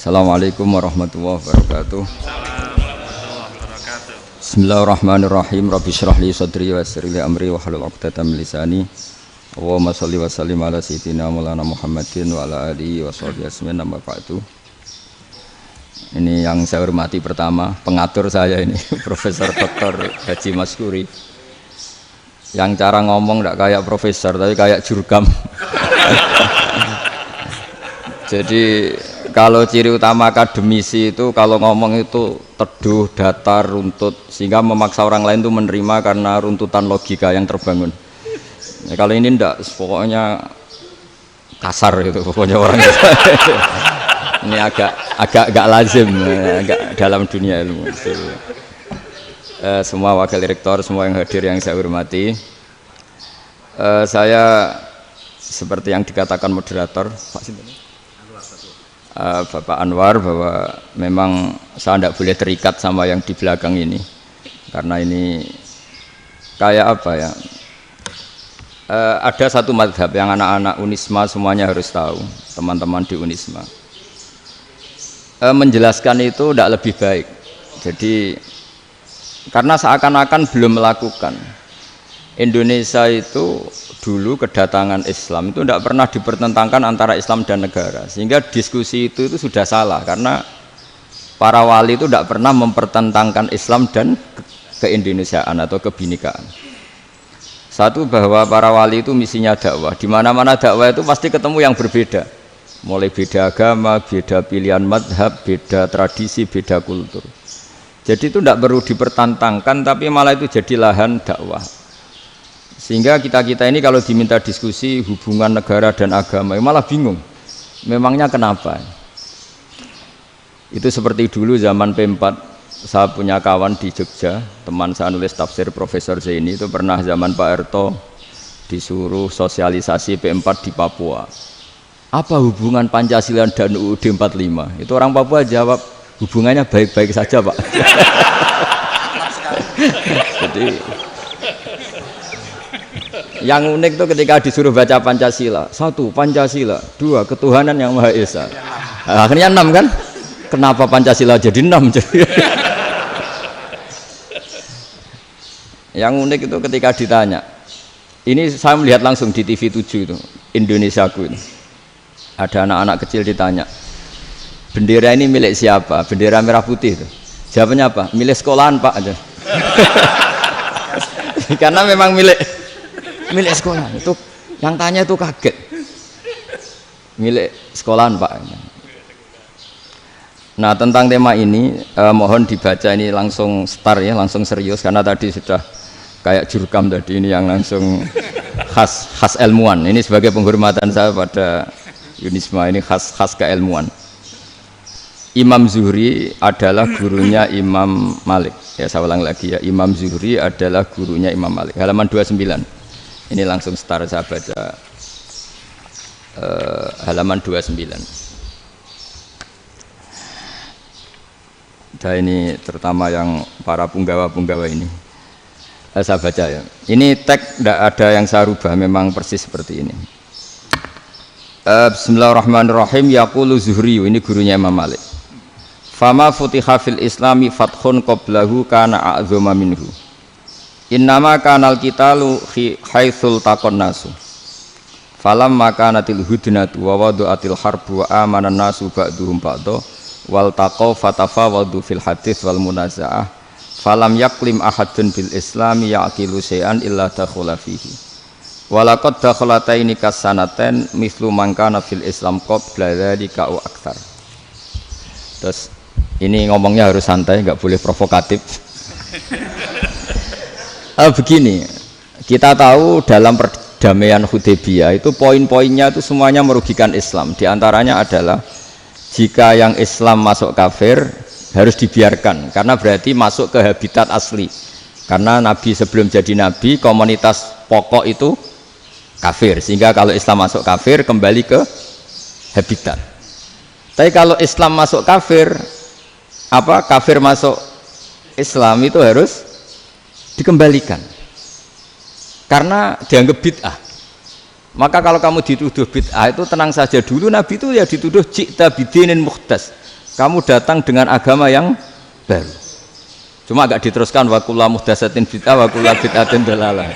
Assalamualaikum warahmatullahi wabarakatuh. Bismillahirrahmanirrahim. Rabbi shrah li sadri wa yassir li amri wa hlul 'uqdatam min lisani. Allahumma shalli wa sallim ala sayyidina Maulana Muhammadin wa ala alihi wa sahbihi ajmain. Amma ba'du. Ini yang saya hormati pertama, pengatur saya ini Profesor Dr. Haji Maskuri. Yang cara ngomong tidak kayak profesor tapi kayak jurkam. Jadi kalau ciri utama akademisi itu kalau ngomong itu teduh, datar, runtut, sehingga memaksa orang lain itu menerima karena runtutan logika yang terbangun. Ya, kalau ini ndak, pokoknya kasar itu, pokoknya orang itu. Ini agak lazim, agak dalam dunia ilmu. Semua wakil rektor, semua yang hadir yang saya hormati, saya seperti yang dikatakan moderator Pak Sinten, Bapak Anwar, bahwa memang saya tidak boleh terikat sama yang di belakang ini, karena ini kayak apa ya? Ada satu madhab yang anak-anak Unisma semuanya harus tahu, teman-teman di Unisma. Menjelaskan itu tidak lebih baik. Jadi karena seakan-akan belum melakukan. Indonesia itu dulu kedatangan Islam itu tidak pernah dipertentangkan antara Islam dan negara, sehingga diskusi itu sudah salah karena para wali itu tidak pernah mempertentangkan Islam dan keindonesiaan atau kebinekaan. Satu, bahwa para wali itu misinya dakwah, di mana-mana dakwah itu pasti ketemu yang berbeda, mulai beda agama, beda pilihan madhab, beda tradisi, beda kultur. Jadi itu tidak perlu dipertentangkan, tapi malah itu jadi lahan dakwah. Sehingga kita ini kalau diminta diskusi hubungan negara dan agama malah bingung, memangnya kenapa? Itu seperti dulu zaman P4, saya punya kawan di Jogja, teman saya nulis tafsir Profesor Zaini, itu pernah zaman Pak Erto disuruh sosialisasi P4 di Papua. Apa hubungan Pancasila dan UUD 45? Itu orang Papua jawab, hubungannya baik-baik saja Pak. Jadi yang unik itu ketika disuruh baca Pancasila, 1 Pancasila, 2 ketuhanan yang Maha Esa. Nah, akhirnya 6 kan? Kenapa Pancasila jadi 6? Yang unik itu ketika ditanya, ini saya melihat langsung di TV 7 itu, Indonesiaku itu. Ada anak-anak kecil ditanya, bendera ini milik siapa? Bendera merah putih itu. Jawabannya apa? Milik sekolahan Pak aja. Karena memang milik sekolah. Itu yang tanya itu kaget. Milik sekolahan Pak. Nah, tentang tema ini mohon dibaca ini langsung start ya, langsung serius, karena tadi sudah kayak jurkam tadi, ini yang langsung khas ilmuwan. Ini sebagai penghormatan saya pada Unisma, ini khas keilmuan. Imam Zuhri adalah gurunya Imam Malik. Ya, saya ulang lagi ya, Imam Zuhri adalah gurunya Imam Malik. Halaman 29. Ini langsung start, saya baca halaman 29. Dan ini terutama yang para punggawa-punggawa ini. Saya baca ya. Ini teks tidak ada yang saya rubah, memang persis seperti ini. Bismillahirrahmanirrahim. Yaqulu Zuhri, ini gurunya Imam Malik. Fama futiha fil islami fathun qablahu kana a'zama minhu. Innama kanal qitalu haitsul taqon nasu. Falam makanatil hudnatu wa wadu'atil harbu wa amanan nasu ba'duhum ba'da wal taqaw fatafawadu fil hadits wal munaza'ah. Falam yaklim ahadun bil islami yaqilu syai'an illa dakhula fihi. Walaqad dakhalataini kasanaten mislu man kana fil islam qabla dzalika wa aktsar. Terus ini ngomongnya harus santai, enggak boleh provokatif. Begini, kita tahu dalam perdamaian Hudaybiyah itu poin-poinnya itu semuanya merugikan Islam. Di antaranya adalah jika yang Islam masuk kafir harus dibiarkan, karena berarti masuk ke habitat asli. Karena Nabi sebelum jadi Nabi, komunitas pokok itu kafir, sehingga kalau Islam masuk kafir kembali ke habitat. Tapi kalau Islam masuk kafir, kafir masuk Islam itu harus dikembalikan karena dianggap bid'ah. Maka kalau kamu dituduh bid'ah itu tenang saja dulu, Nabi itu ya dituduh ji'ta bidinin mukhtas, kamu datang dengan agama yang baru. Cuma agak diteruskan wa kullu muhdatsatin bid'ah wa kullu bid'atin dalalah.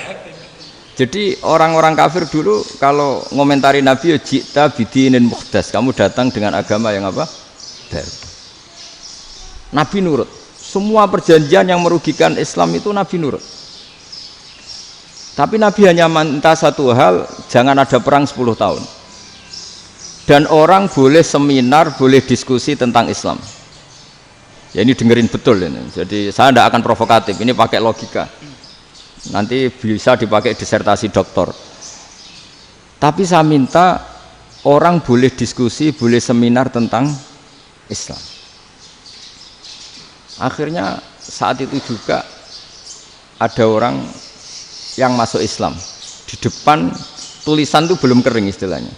Jadi orang-orang kafir dulu kalau ngomentari Nabi ya jita bidinin muhdas, kamu datang dengan agama yang apa? Baru. Nabi nurut. Semua perjanjian yang merugikan Islam itu Nabi nurut. Tapi Nabi hanya minta satu hal, jangan ada perang 10 tahun. Dan orang boleh seminar, boleh diskusi tentang Islam. Ya ini dengerin betul ini. Jadi saya tidak akan provokatif, ini pakai logika. Nanti bisa dipakai disertasi doktor. Tapi saya minta orang boleh diskusi, boleh seminar tentang Islam. Akhirnya saat itu juga ada orang yang masuk Islam. Di depan tulisan itu belum kering istilahnya.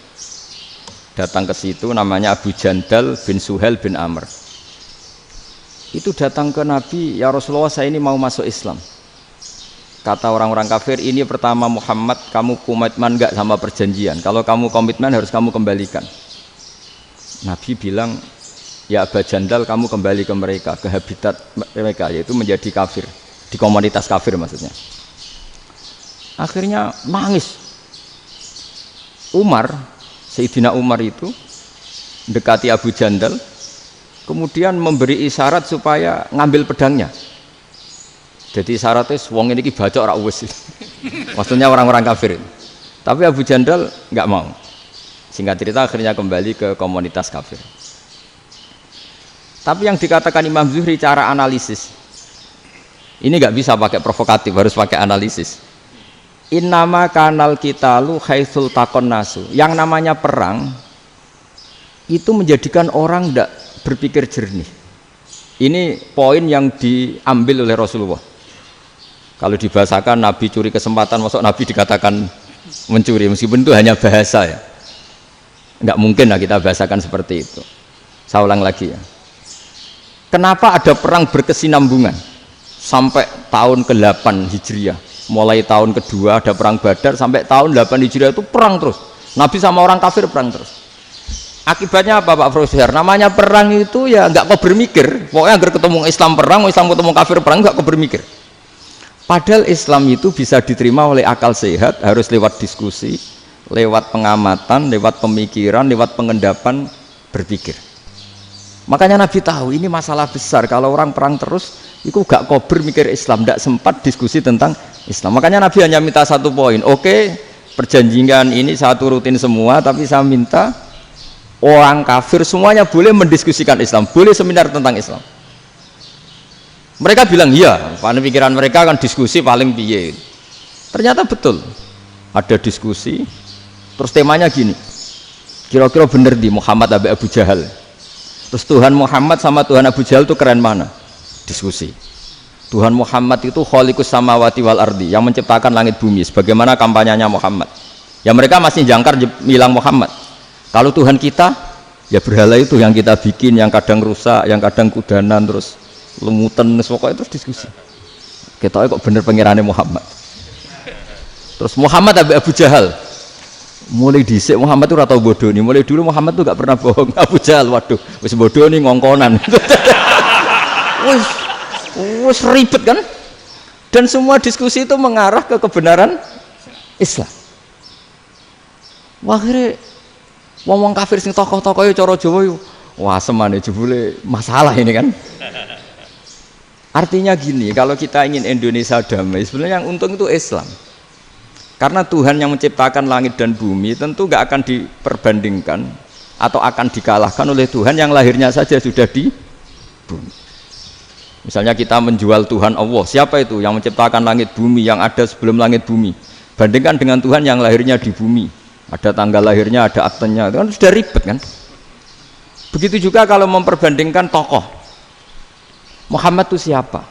Datang ke situ namanya Abu Jandal bin Suhail bin Amr. Itu datang ke Nabi, ya Rasulullah saya ini mau masuk Islam. Kata orang-orang kafir, ini pertama Muhammad, kamu komitmen enggak sama perjanjian? Kalau kamu komitmen harus kamu kembalikan. Nabi bilang, ya Abu Jandal kamu kembali ke mereka, ke habitat mereka, yaitu menjadi kafir, di komunitas kafir maksudnya. Akhirnya nangis. Umar, Sayyidina Umar itu mendekati Abu Jandal, kemudian memberi isyarat supaya ngambil pedangnya. Jadi isyaratnya wong ini baca ora wis. Maksudnya orang-orang kafir. Tapi Abu Jandal nggak mau. Singkat cerita akhirnya kembali ke komunitas kafir. Tapi yang dikatakan Imam Zuhri cara analisis ini nggak bisa pakai provokatif, harus pakai analisis. Innama kanal qitalu haitsul taqon nasu. Yang namanya perang itu menjadikan orang tidak berpikir jernih. Ini poin yang diambil oleh Rasulullah. Kalau dibahasakan Nabi curi kesempatan, masuk Nabi dikatakan mencuri, meskipun itu hanya bahasa ya. Enggak mungkin lah kita bahasakan seperti itu. Saya ulang lagi ya. Kenapa ada perang berkesinambungan sampai tahun ke-8 Hijriah? Mulai tahun kedua ada perang Badar sampai tahun 8 Hijriah itu perang terus. Nabi sama orang kafir perang terus. Akibatnya apa Pak Profesor? Namanya perang itu ya nggak kau bermikir. Pokoknya agar ketemu Islam perang, Islam ketemu kafir perang nggak kau bermikir. Padahal Islam itu bisa diterima oleh akal sehat, harus lewat diskusi, lewat pengamatan, lewat pemikiran, lewat pengendapan berpikir. Makanya Nabi tahu ini masalah besar. Kalau orang perang terus, itu gak kober mikir Islam, tidak sempat diskusi tentang Islam. Makanya Nabi hanya minta satu poin. Oke, perjanjian ini saya turutin semua, tapi saya minta orang kafir semuanya boleh mendiskusikan Islam, boleh seminar tentang Islam. Mereka bilang iya, pada pikiran mereka kan diskusi paling piye. Ternyata betul, ada diskusi. Terus temanya gini, kira-kira bener di Muhammad Abu Jahal. Terus Tuhan Muhammad sama Tuhan Abu Jahal itu keren mana? Diskusi. Tuhan Muhammad itu khaliqus samawati wal ardi, yang menciptakan langit bumi. Sebagaimana kampanyenya Muhammad. Ya mereka masih jangkar bilang Muhammad. Kalau Tuhan kita, ya berhala itu yang kita bikin, yang kadang rusak, yang kadang kudanan, terus lumutan, pokoknya terus diskusi. Kita kok bener pengirannya Muhammad. Terus Muhammad Abu Jahal. Mulai dhisik Muhammad itu ora tau bodoh nih. Mulai dulu Muhammad tuh gak pernah bohong. Abu Jahal, waduh, wis bodoh nih ngongkonan. Wis ribet kan? Dan semua diskusi itu mengarah ke kebenaran Islam. Wah, akhirnya wong kafir sing tokoh-tokoh cara Jawa yo wah semane jebule masalah ini kan. Artinya gini, kalau kita ingin Indonesia damai, sebenarnya yang untung itu Islam. Karena Tuhan yang menciptakan langit dan bumi tentu gak akan diperbandingkan atau akan dikalahkan oleh Tuhan yang lahirnya saja sudah di bumi. Misalnya kita menjual Tuhan Allah, siapa itu yang menciptakan langit bumi, yang ada sebelum langit bumi? Bandingkan dengan Tuhan yang lahirnya di bumi, ada tanggal lahirnya, ada aktenya, itu kan sudah ribet kan? Begitu juga kalau memperbandingkan tokoh. Muhammad itu siapa?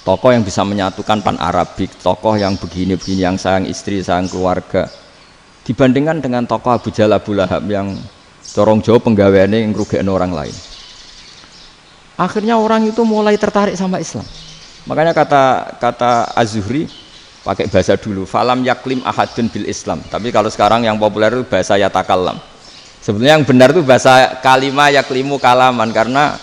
Tokoh yang bisa menyatukan pan Arabik, tokoh yang begini-begini, yang sayang istri, sayang keluarga. Dibandingkan dengan tokoh Abu Jahal, Abu Lahab yang corong jauh penggaweannya yang ngerugikan orang lain. Akhirnya orang itu mulai tertarik sama Islam. Makanya kata Az-Zuhri pakai bahasa dulu, falam yaklim ahadun bil Islam. Tapi kalau sekarang yang populer itu bahasa yatakallam. Sebetulnya yang benar itu bahasa kalimah yaklimu kalaman, karena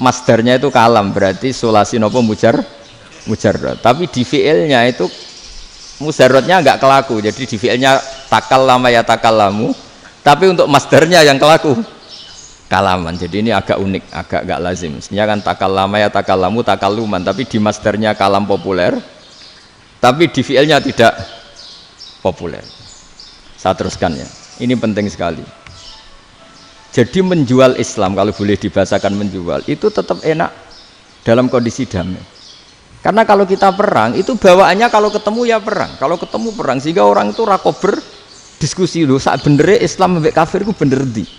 masdarnya itu kalam, berarti sulasi nopo mujarrad. Tapi di fi'ilnya itu mujarradnya enggak kelaku. Jadi di fi'ilnya takallama ya takallamu, tapi untuk masdarnya yang kelaku kalaman. Jadi ini agak unik, agak enggak lazim. Mestinya kan takallama ya takallamu takalluman, tapi di masdarnya kalam populer, tapi di fi'ilnya tidak populer. Saya teruskan ya. Ini penting sekali. Jadi menjual Islam, kalau boleh dibahasakan menjual, itu tetap enak dalam kondisi damai. Karena kalau kita perang, itu bawaannya kalau ketemu ya perang. Kalau ketemu perang, sehingga orang itu rakober diskusi dulu. Saat bener Islam sampai kafir itu bener di.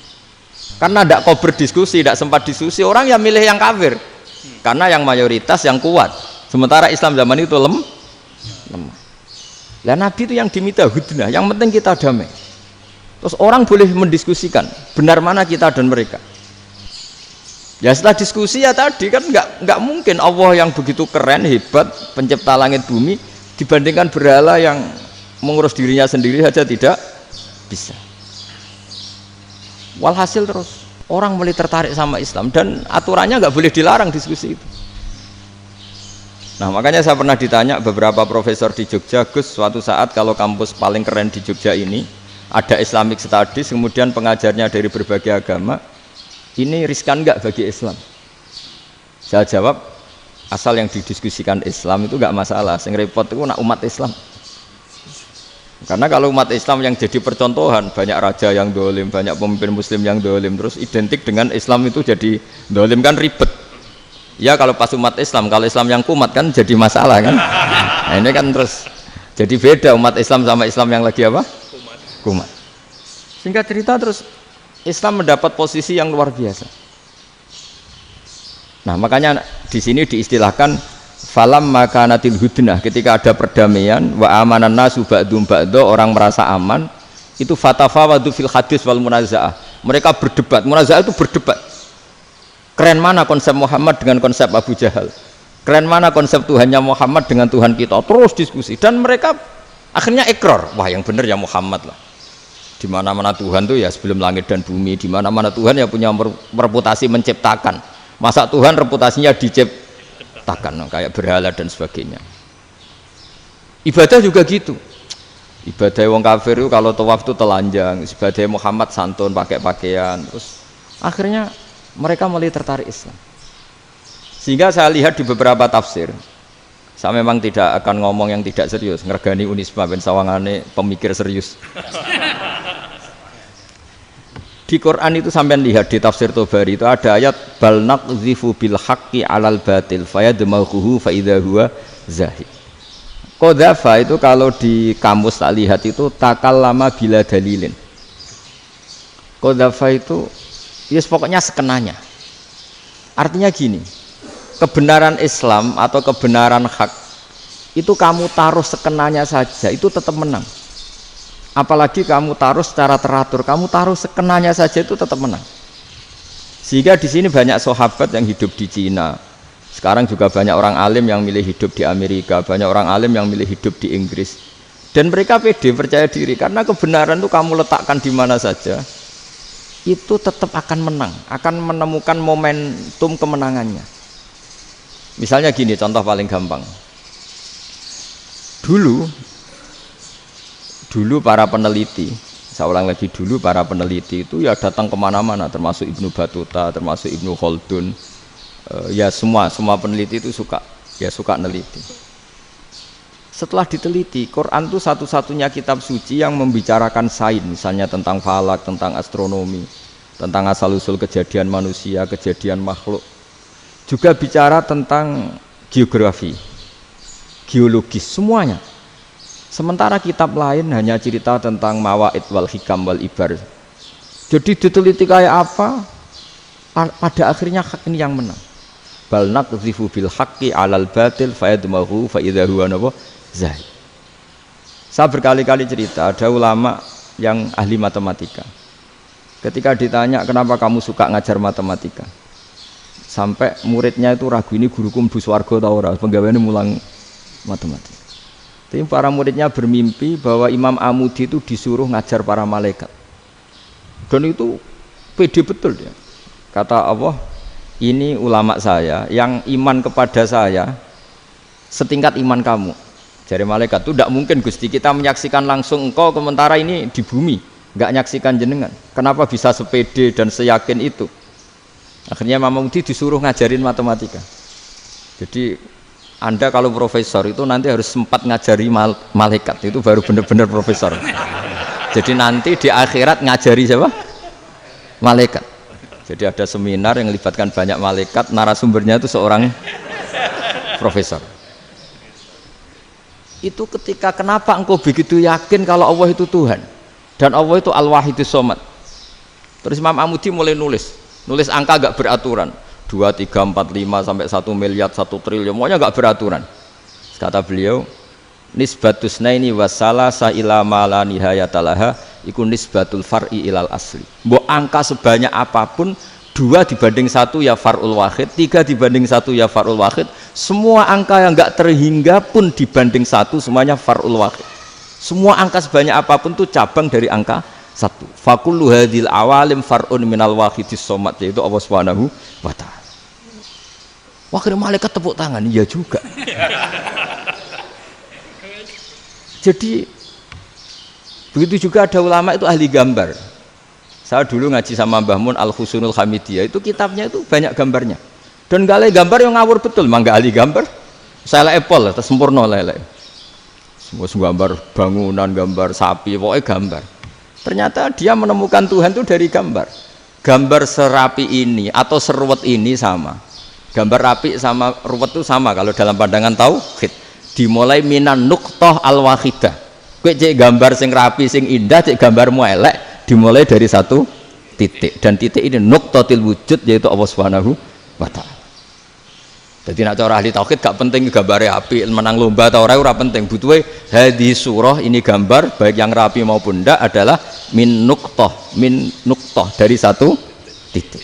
Karena tidak kober diskusi, tidak sempat diskusi, orang yang milih yang kafir. Karena yang mayoritas yang kuat. Sementara Islam zaman itu lemah. Lah Nabi itu yang diminta hudnah, yang penting kita damai. Terus orang boleh mendiskusikan benar mana kita dan mereka. Ya setelah diskusi ya tadi kan nggak mungkin Allah yang begitu keren hebat pencipta langit bumi dibandingkan berhala yang mengurus dirinya sendiri saja tidak bisa. Walhasil terus orang mulai tertarik sama Islam dan aturannya nggak boleh dilarang diskusi itu. Nah makanya saya pernah ditanya beberapa profesor di Jogja, Gus suatu saat kalau kampus paling keren di Jogja ini ada Islamic Studies, kemudian pengajarnya dari berbagai agama, ini riskan enggak bagi Islam? Saya jawab, asal yang didiskusikan Islam itu enggak masalah, yang repot itu nak umat Islam. Karena kalau umat Islam yang jadi percontohan, banyak raja yang dolim, banyak pemimpin muslim yang dolim, terus identik dengan Islam itu jadi dolim kan ribet. Ya kalau pas umat Islam, kalau Islam yang kumat kan jadi masalah kan. Nah ini kan terus jadi beda umat Islam sama Islam yang lagi apa? Kumat. Singkat cerita terus Islam mendapat posisi yang luar biasa. Nah makanya di sini diistilahkan falam makanatil hudnah, ketika ada perdamaian wa amanan nasu ba'dum ba'do, orang merasa aman, itu fatafawadu fil hadis wal munazaah. Mereka berdebat, munazaah itu berdebat. Keren mana konsep Muhammad dengan konsep Abu Jahal? Keren mana konsep Tuhannya Muhammad dengan Tuhan kita? Terus diskusi dan mereka akhirnya ikrar, wah yang benar ya Muhammad lah. Di mana-mana Tuhan tuh ya sebelum langit dan bumi, di mana-mana Tuhan ya punya reputasi menciptakan. Masa Tuhan reputasinya diciptakan, kayak berhala dan sebagainya. Ibadah juga gitu. Ibadah wong kafir itu kalau tawaf itu telanjang, ibadah Muhammad santun pakai pakaian. Terus akhirnya mereka mulai tertarik Islam. Sehingga saya lihat di beberapa tafsir, saya memang tidak akan ngomong yang tidak serius, ngergani Unisba ben sawangane pemikir serius. Di Quran itu sampean lihat di tafsir Tobari itu ada ayat bal naqzifu bil haqqi 'alal batil fayadmaghuhu fa idza huwa zahid. Qadzafa itu kalau di kamus tak lihat itu takallama bila dalilin. Qadzafa itu ya pokoknya sekenanya. Artinya gini, kebenaran Islam atau kebenaran hak itu kamu taruh sekenanya saja itu tetap menang. Apalagi kamu taruh secara teratur, kamu taruh sekenanya saja itu tetap menang. Sehingga di sini banyak sahabat yang hidup di Cina. Sekarang juga banyak orang alim yang milih hidup di Amerika, banyak orang alim yang milih hidup di Inggris. Dan mereka pede, percaya diri karena kebenaran itu kamu letakkan di mana saja, itu tetap akan menang, akan menemukan momentum kemenangannya. Misalnya gini, contoh paling gampang. Dulu para peneliti, saya ulang lagi, dulu para peneliti itu ya datang kemana-mana, termasuk Ibnu Battuta, termasuk Ibnu Khaldun, ya semua peneliti itu suka neliti. Setelah diteliti, Quran itu satu-satunya kitab suci yang membicarakan sains, misalnya tentang falak, tentang astronomi, tentang asal-usul kejadian manusia, kejadian makhluk. Juga bicara tentang geografi, geologis, semuanya. Sementara kitab lain hanya cerita tentang mawaid wal hikam wal ibar. Jadi diteliti kayak apa, pada akhirnya hak ini yang menang. Bal naqdhifu bil haqqi 'alal batil fayadmaghu fa idza huwa zahid. Saya berkali-kali cerita, ada ulama yang ahli matematika. Ketika ditanya kenapa kamu suka ngajar matematika, sampai muridnya itu ragu, ini guruku mlebu swarga ta ora, penggaweane mulang matematika. Tapi para muridnya bermimpi bahwa Imam Amudi itu disuruh ngajar para malaikat. Dan itu pede betul dia. Kata Allah, ini ulama saya yang iman kepada saya setingkat iman kamu. Jadi malaikat itu tidak mungkin Gusti kita menyaksikan langsung engkau sementara ini di bumi, nggak nyaksikan jenengan. Kenapa bisa sepede dan seyakin itu? Akhirnya Imam Mudi disuruh ngajarin matematika. Jadi Anda kalau profesor itu nanti harus sempat ngajari malaikat, itu baru benar-benar profesor. Jadi nanti di akhirat ngajari siapa? Malaikat. Jadi ada seminar yang melibatkan banyak malaikat, narasumbernya itu seorang profesor. Itu ketika kenapa engkau begitu yakin kalau Allah itu Tuhan dan Allah itu Al-Wahidus Shomad. Terus Imam Amudi mulai nulis angka gak beraturan 2, 3, 4, 5 sampai 1 miliar 1 triliun, semuanya gak beraturan. Kata beliau, nisbatus naini wasalasa ila ma la nihayatalaha iku nisbatul far'i ilal asli. Mbok angka sebanyak apapun 2 dibanding 1 ya far'ul wahid, 3 dibanding 1 ya far'ul wahid, semua angka yang enggak terhingga pun dibanding 1 semuanya far'ul wahid. Semua angka sebanyak apapun itu cabang dari angka 1. Fakullu hadhil awalim far'un minal wahidis shomad, yaitu Allah Subhanahu wa ta'ala. Wakil malaikat tepuk tangan, iya juga. Jadi begitu juga ada ulama itu ahli gambar. Saya dulu ngaji sama Mbah Mun Al-Husunul Hamidiyah, itu kitabnya itu banyak gambarnya. Dan gale gambar yang ngawur betul, mangga ahli gambar. Saya Apple, terus sempurna lele. Semua gambar bangunan, gambar sapi, pokoknya gambar. Ternyata dia menemukan Tuhan itu dari gambar. Gambar serapi ini atau seruwet ini sama. Gambar rapi sama ruwet itu sama kalau dalam pandangan tauhid. Dimulai minan nuqtah al-wahidah. Kowe cek gambar sing rapi, sing indah, cek gambarmu elek. Dimulai dari 1 titik, dan titik ini nuqtatil wujud, yaitu Allah Subhanahu wa ta'ala. Jadi nak cara ahli tauhid gak penting gambare api, menang lomba atau ora penting. Butuhe hadis surah ini gambar baik yang rapi maupun ndak adalah min nuqtah dari 1 titik.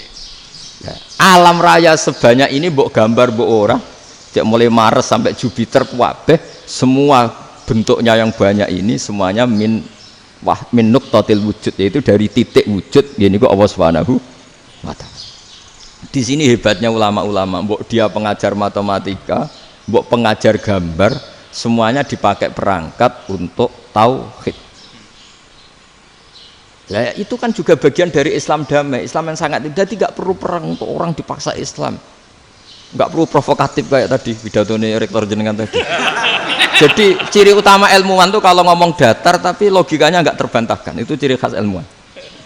Ya, alam raya sebanyak ini mbok gambar mbok ora, cek mulai Mars sampai Jupiter kabeh semua bentuknya yang banyak ini semuanya min nuqtatil wujud, yaitu dari titik wujud, ini kok Allah Subhanahu wa ta'ala. Di sini hebatnya ulama-ulama, mbok dia pengajar matematika, mbok pengajar gambar, semuanya dipakai perangkat untuk tauhid. Nah, itu kan juga bagian dari Islam damai, Islam yang sangat tidak perlu perang untuk orang dipaksa Islam. Enggak perlu provokatif kayak tadi pidatonya rektor jenengan tadi. Jadi ciri utama ilmuwan tuh kalau ngomong datar tapi logikanya enggak terbantahkan, itu ciri khas ilmuwan.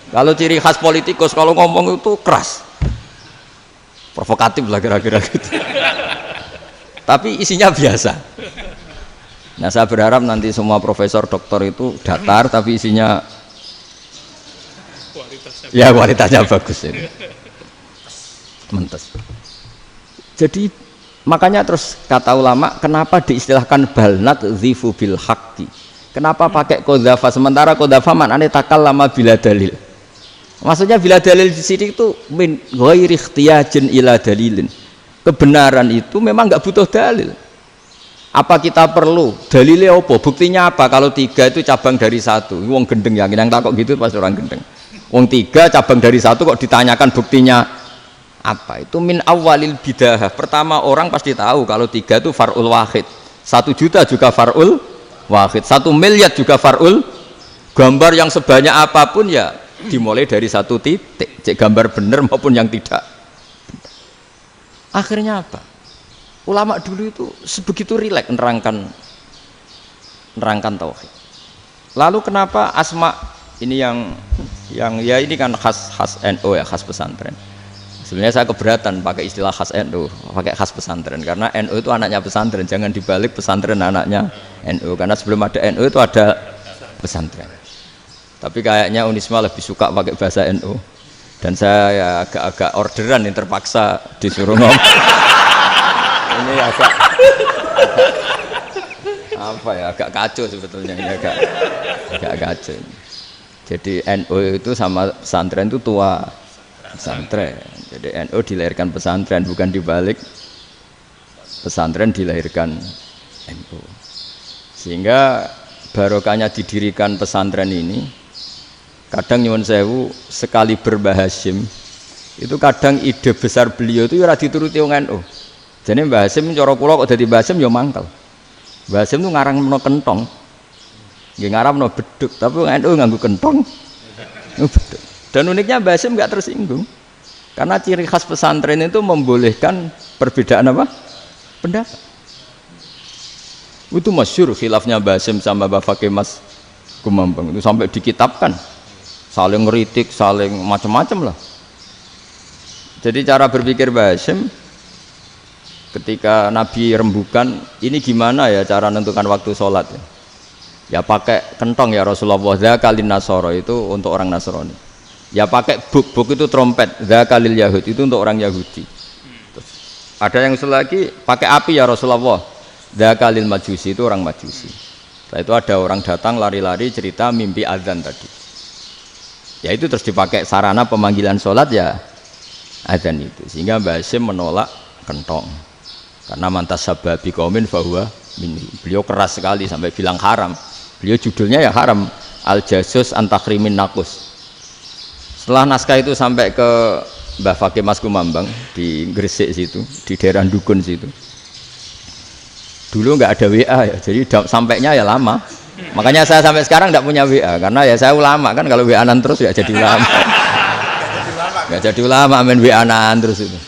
Kalau ciri khas politikus kalau ngomong itu keras, provokatif lah kira-kira gitu. Tapi isinya biasa. Nah saya berharap nanti semua profesor doktor itu datar tapi isinya kualitasnya bagus ini. Mentes. Jadi makanya terus kata ulama, kenapa diistilahkan balnat zifu bil haqqi? Kenapa pakai qadzafa sementara qadzafa maknanya takallama bila dalil? Maksudnya bila dalil di sini itu min ghairi ikhtiyajin ila dalilin. Kebenaran itu memang enggak butuh dalil. Apa kita perlu dalilnya apa? Buktinya apa? Kalau 3 itu cabang dari 1. Wong gendeng yang takok gitu pas orang gendeng. Wong 3 cabang dari 1 kok ditanyakan buktinya apa? Itu min awalil bidah. Pertama orang pasti tahu kalau 3 itu far'ul wahid, 1 juta juga far'ul wahid, 1 miliar juga far'ul. Gambar yang sebanyak apapun ya dimulai dari 1 titik, cek gambar benar maupun yang tidak. Akhirnya apa? Ulama dulu itu sebegitu rileks nerangkan tauhid. Lalu kenapa asma ini yang ya ini kan khas NU ya, khas pesantren. Sebenarnya saya keberatan pakai istilah khas NU, pakai khas pesantren, karena NU itu anaknya pesantren, jangan dibalik pesantren anaknya NU, karena sebelum ada NU itu ada pesantren. Tapi kayaknya Unisma lebih suka pakai bahasa NU, dan saya ya agak orderan yang terpaksa disuruh ngomong. Ini agak apa ya, agak kacau sebetulnya ini, agak kacau. Jadi NU itu sama pesantren itu tua pesantren. Jadi NU dilahirkan pesantren, bukan dibalik pesantren dilahirkan NU. Sehingga barokahnya didirikan pesantren ini Kadang nyuwun sewu sekali Mbah Hasyim itu kadang ide besar beliau itu ora dituruti wong NU. Jadi Mbah Hasyim cara kula kok dadi Mbah Hasyim ya mangkel. Mbah Hasyim itu ngarangno kentong. Nggih ngaramno beduk, tapi wong NU nganggo kentong. Beduk. Dan uniknya Mbah Hasyim enggak tersinggung. Karena ciri khas pesantren itu membolehkan perbedaan apa? Pendapat. Itu masyhur khilafnya Mbah Hasyim sama Mbah Fakih Mas Kumambang itu sampai dikitabkan. Saling ngeritik, saling macam-macam lah. Jadi cara berpikir Mbah Hasyim ketika Nabi rembukan, ini gimana ya cara menentukan waktu sholat ya? Ya pakai kentong ya Rasulullah, dzakalin nasara itu untuk orang Nasrani. Ya pakai buk itu trompet, dzakalil Yahud itu untuk orang Yahudi. Terus, ada yang usul lagi pakai api ya Rasulullah, dzakalil Majusi itu orang Majusi. Setelah itu ada orang datang lari-lari cerita mimpi azan tadi. Ya itu terus dipakai sarana pemanggilan sholat ya azan itu. Sehingga Mbah Hasyim menolak kentong. Karena mantas sababi qaumin fahuwa minni. Beliau keras sekali sampai bilang haram. Beliau judulnya ya haram. Al-Jasus Antakhrimin Nakus. Setelah naskah itu sampai ke Mbah Fakih Mas Kumambang di Gresik situ, di daerah Dukun situ. Dulu nggak ada WA ya, jadi sampainya ya lama. Makanya saya sampai sekarang tidak punya WA karena ya saya ulama kan, kalau WA-an terus ya jadi ulama. Nggak jadi ulama main WA-an terus itu.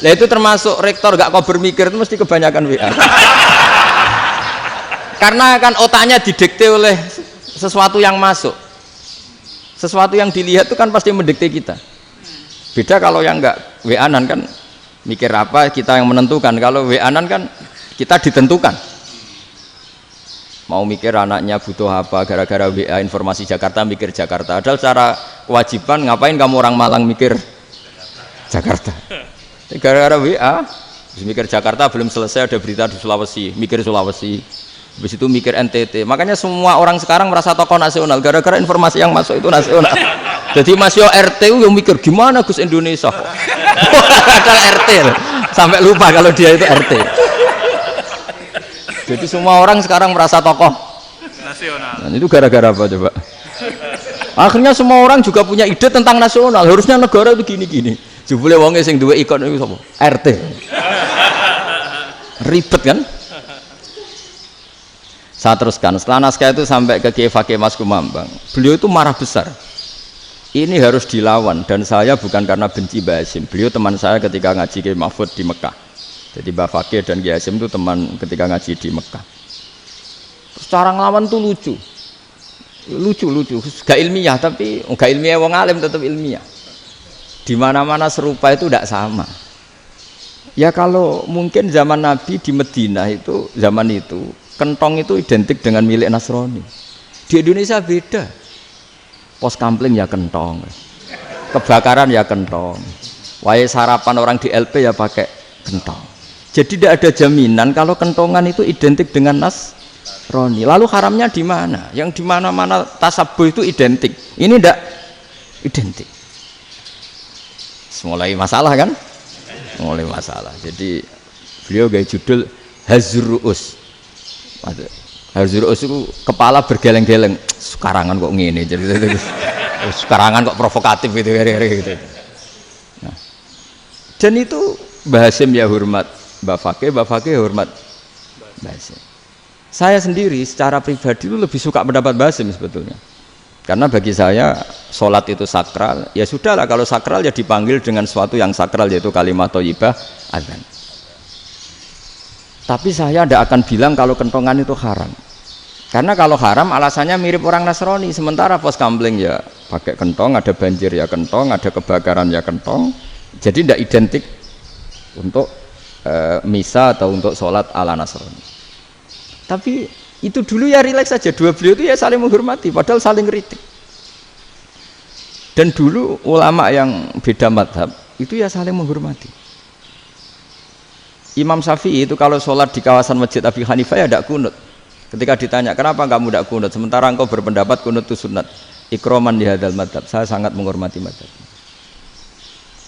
Nah itu termasuk rektor gak kau bermikir itu mesti kebanyakan WA. Karena kan otaknya didikte oleh sesuatu yang masuk. Sesuatu yang dilihat itu kan pasti mendikte kita. Beda kalau yang nggak WA-an kan mikir apa kita yang menentukan. Kalau WA-an kan kita ditentukan. Mau mikir anaknya butuh apa gara-gara WA informasi Jakarta mikir Jakarta. Padahal secara kewajiban ngapain kamu orang Malang mikir Jakarta? Gara-gara WA mikir Jakarta belum selesai ada berita di Sulawesi, mikir Sulawesi. Habis itu mikir NTT. Makanya semua orang sekarang merasa tokoh nasional gara-gara informasi yang masuk itu nasional. Jadi Mas Yo RT yang mikir gimana Gus Indonesia kok. Ada RT sampai lupa kalau dia itu RT. Jadi semua orang sekarang merasa tokoh nasional. Dan itu gara-gara apa coba? Akhirnya semua orang juga punya ide tentang nasional. Harusnya negara itu gini-gini. Jebule wonge sing duwe ikon itu sapa? RT. Ribet kan? Saya teruskan. Setelah naskah itu sampai ke Kiai Fakih Mas Kumambang. Beliau itu marah besar. Ini harus dilawan dan saya bukan karena benci Mbah Hasyim. Beliau teman saya ketika ngaji Kiai Mahfud di Mekah. Jadi Mbah Fakih dan Kiai Hasyim itu teman ketika ngaji di Mekah. Terus cara ngelawan tuh lucu, gak ilmiah tapi gak ilmiah wong alim tetap ilmiah. Di mana-mana serupa itu tidak sama. Ya kalau mungkin zaman Nabi di Madinah itu zaman itu kentong itu identik dengan milik Nasrani. Di Indonesia beda. Pos kampling ya kentong, kebakaran ya kentong, wae sarapan orang di LP ya pakai kentong. Jadi tidak ada jaminan kalau kentongan itu identik dengan Nasrani. Lalu haramnya di mana? Yang di mana-mana tasabuh itu identik. Ini tidak identik. Mulai masalah kan? Mulai masalah. Jadi beliau gaya judul Hazruus. Hazruus itu kepala bergeleng-geleng. Sekarangan kok ngene. Jadi sekarangan kok provokatif gitu. Nah. Dan itu Mbah Hasyim ya hormat Mbah Fakih hormat Mbah Hasyim. Saya sendiri secara pribadi itu lebih suka pendapat Mbah Hasyim sebetulnya. Karena bagi saya sholat itu sakral. Ya sudahlah kalau sakral ya dipanggil dengan sesuatu yang sakral yaitu kalimat thayyibah adzan. Tapi saya tidak akan bilang kalau kentongan itu haram. Karena kalau haram alasannya mirip orang Nasrani. Sementara pos kampling ya pakai kentong, ada banjir ya kentong, ada kebakaran ya kentong. Jadi tidak identik untuk misa atau untuk sholat ala Nasrani. Tapi itu dulu ya rileks saja, dua beliau itu ya saling menghormati padahal saling kritik. Dan dulu ulama yang beda madhab itu ya saling menghormati. Imam Syafi'i itu kalau sholat di kawasan Masjid Abi Hanifah ya tidak kunut. Ketika ditanya kenapa kamu tidak kunut sementara engkau berpendapat kunut itu sunat, ikroman di hadal madhab, saya sangat menghormati madhab.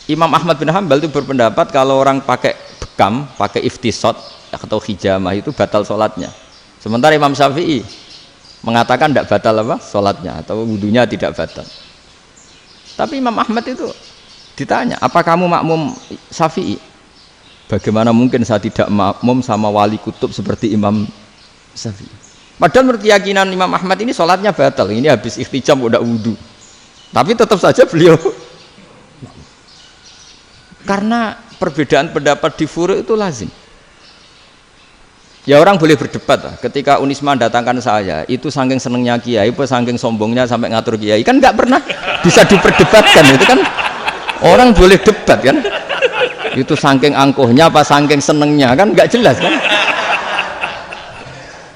Imam Ahmad bin Hanbal itu berpendapat kalau orang pakai bekam, pakai iftisot atau hijamah itu batal sholatnya. Sementara Imam Syafi'i mengatakan tidak batal apa sholatnya atau wudunya tidak batal. Tapi Imam Ahmad itu ditanya, apa kamu makmum Syafi'i? Bagaimana mungkin saya tidak makmum sama wali kutub seperti Imam Syafi'i? Padahal menurut keyakinan Imam Ahmad ini sholatnya batal, ini habis ikhtijam udah wudu, tapi tetap saja beliau karena perbedaan pendapat di furu' itu lazim. Ya orang boleh berdebat lah. Ketika Unisma datangkan saya, itu saking senengnya kiai, apa saking sombongnya sampai ngatur kiai, kan nggak pernah bisa diperdebatkan. Itu kan orang boleh debat kan? Itu saking angkuhnya apa saking senengnya kan nggak jelas kan?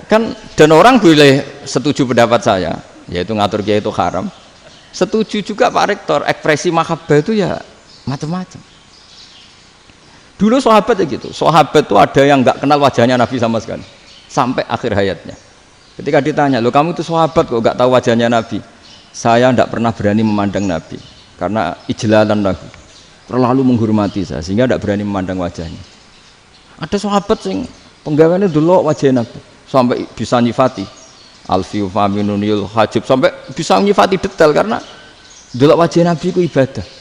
Kan dan orang boleh setuju pendapat saya, yaitu ngatur kiai itu haram. Setuju juga Pak Rektor, ekspresi mahabbah itu ya macam-macam. Dulu sahabat ya gitu, sahabat itu ada yang nggak kenal wajahnya Nabi sama sekali sampai akhir hayatnya. Ketika ditanya, lo kamu itu sahabat kok nggak tahu wajahnya Nabi? Saya tidak pernah berani memandang Nabi karena ijlalan lahu, terlalu menghormati saya sehingga tidak berani memandang wajahnya. Ada sahabat yang penggawaannya dulu wajah Nabi sampai bisa nyifati alfiu faminunil hajib, sampai bisa nyifati detail karena dulu wajah Nabi itu ibadah.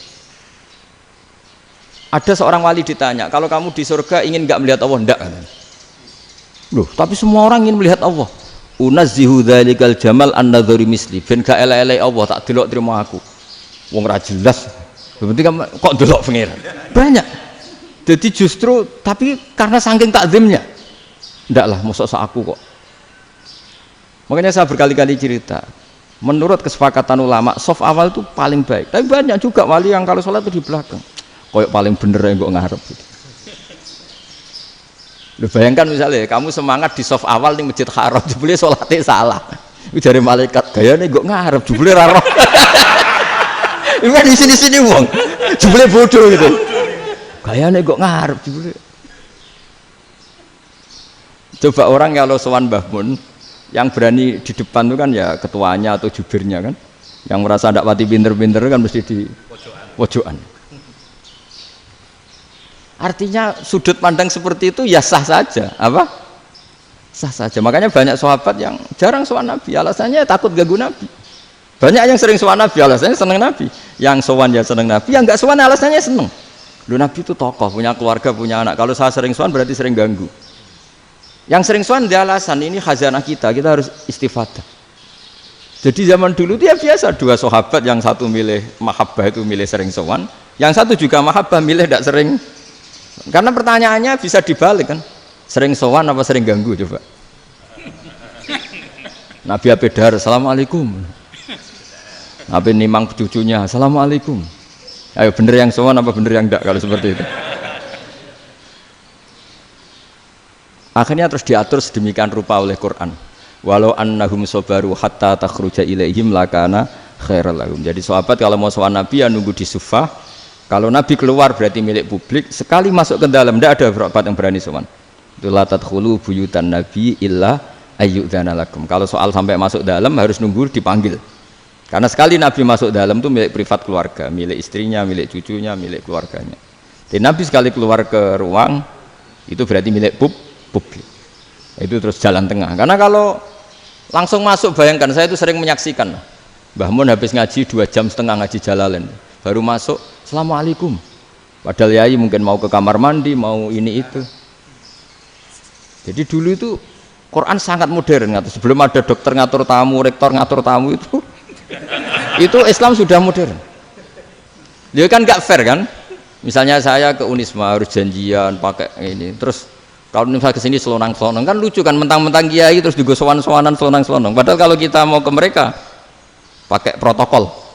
Ada seorang wali ditanya, kalau kamu di surga ingin nggak melihat Allah? Enggak. Loh, tapi semua orang ingin melihat Allah. Unazzihu dzalikal jamal an-nadhari misli. Ben gak elek-elek Allah tak delok terima aku. Wong ra jelas. Penting kok delok pangeran. Banyak. Jadi justru tapi karena saking takzimnya. Enggak lah, mosok sak aku kok. Makanya saya berkali-kali cerita. Menurut kesepakatan ulama, soft awal itu paling baik. Tapi banyak juga wali yang kalau sholat itu di belakang. Koyok paling bener yang kok ngarep gitu. Lu bayangkan misalnya kamu semangat di soft awal di Masjid Haram, jebule sholatnya salah. Itu dari malaikat gayane kok ngarep, jebule ra roh. Iku di sini-sini wong. Jebule bodoh gitu. Gayane kok ngarep jebule. Coba orang kalau sowan Mbah Mun yang berani di depan itu kan ya ketuanya atau jubirnya kan. Yang merasa ndak pati pinter-pinter kan mesti di pojokan. Artinya sudut pandang seperti itu ya sah saja, apa? Sah saja. Makanya banyak sahabat yang jarang sowan Nabi, alasannya takut ganggu Nabi. Banyak yang sering sowan Nabi, alasannya seneng Nabi. Yang sowan ya seneng Nabi, yang enggak sowan alasannya seneng. Lu Nabi itu tokoh, punya keluarga, punya anak. Kalau saya sering sowan berarti sering ganggu. Yang sering sowan dia alasan ini khazanah kita harus istifadah. Jadi zaman dulu dia biasa dua sahabat, yang satu milih mahabbah itu milih sering sowan, yang satu juga mahabbah milih tidak sering. Karena pertanyaannya bisa dibalik kan, sering sowan apa sering ganggu coba. Nabi Abedar, assalamualaikum. Nabi nimang cucunya, assalamualaikum. Ayo bener yang sowan apa bener yang enggak kalau seperti itu. Akhirnya terus diatur sedemikian rupa oleh Quran. Walau annahum sabaru hatta takhruja ilaihim lakana khairal lahum. Jadi sahabat kalau mau sowan Nabi ya nunggu di sufah. Kalau Nabi keluar berarti milik publik. Sekali masuk ke dalam tidak ada sahabat yang berani sowan. Itu la tadkhulu buyutan Nabi illa ayyudzana lakum. Kalau soal sampai masuk dalam harus nunggu dipanggil. Karena sekali Nabi masuk dalam itu milik privat keluarga, milik istrinya, milik cucunya, milik keluarganya. Dan Nabi sekali keluar ke ruang itu berarti milik publik. Itu terus jalan tengah. Karena kalau langsung masuk, bayangkan saya itu sering menyaksikan. Mbah Mun habis ngaji 2,5 jam ngaji Jalalain. Baru masuk, assalamualaikum. Padahal yai mungkin mau ke kamar mandi, mau ini itu. Jadi dulu itu Quran sangat modern. Sebelum ada dokter ngatur tamu, rektor ngatur tamu itu Islam sudah modern. Dia kan gak fair kan? Misalnya saya ke Unisma harus janjian pakai ini. Terus kalau misalnya kesini selonang-selonang kan lucu kan, mentang-mentang kiai terus juga sowan-sowanan selonang-selonang. Padahal kalau kita mau ke mereka pakai protokol.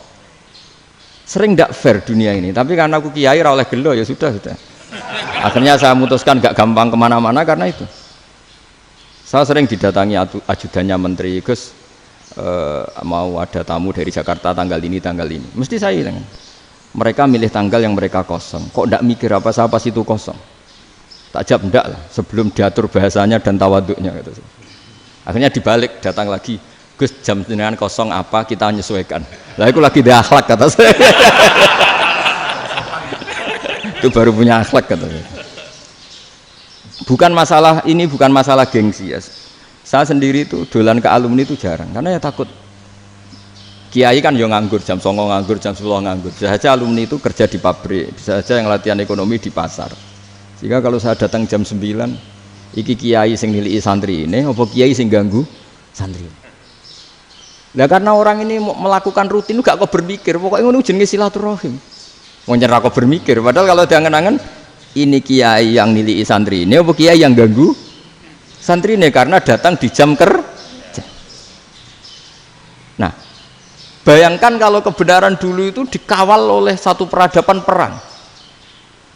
Sering tidak fair dunia ini, tapi karena aku kiai ra oleh gelo ya sudah. Akhirnya saya memutuskan gak gampang kemana-mana karena itu. Saya sering didatangi ajudannya menteri, Gus mau ada tamu dari Jakarta tanggal ini, mesti saya bilang, mereka milih tanggal yang mereka kosong, kok tidak mikir apa situ kosong. Tak jawab enggak lah, sebelum diatur bahasanya dan tawaduknya gitu. Akhirnya dibalik, datang lagi, Gus jam dengan kosong apa kita menyesuaikan. Lah itu lagi dia akhlak kata saya. Itu baru punya akhlak kata saya. Bukan masalah ini, bukan masalah gengsi ya. Saya sendiri itu dolan ke alumni itu jarang karena ya takut. Kiai kan yo nganggur jam 09.00 nganggur jam 10 nganggur. Bisa saja alumni itu kerja di pabrik, bisa saja yang latihan ekonomi di pasar. Sehingga kalau saya datang jam 9, iki kiai sing nilai santri ini, apa kiai sing ganggu santri. Nah karena orang ini melakukan rutin gak kok berpikir, pokoknya ngono jenenge silaturahim. Mau nyerah kok berpikir, padahal kalau diangen-angen ini kiai yang nilai santri ini, apa kiai yang ganggu santri ini karena datang di jam kerja. Nah, bayangkan kalau kebenaran dulu itu dikawal oleh satu peradaban perang.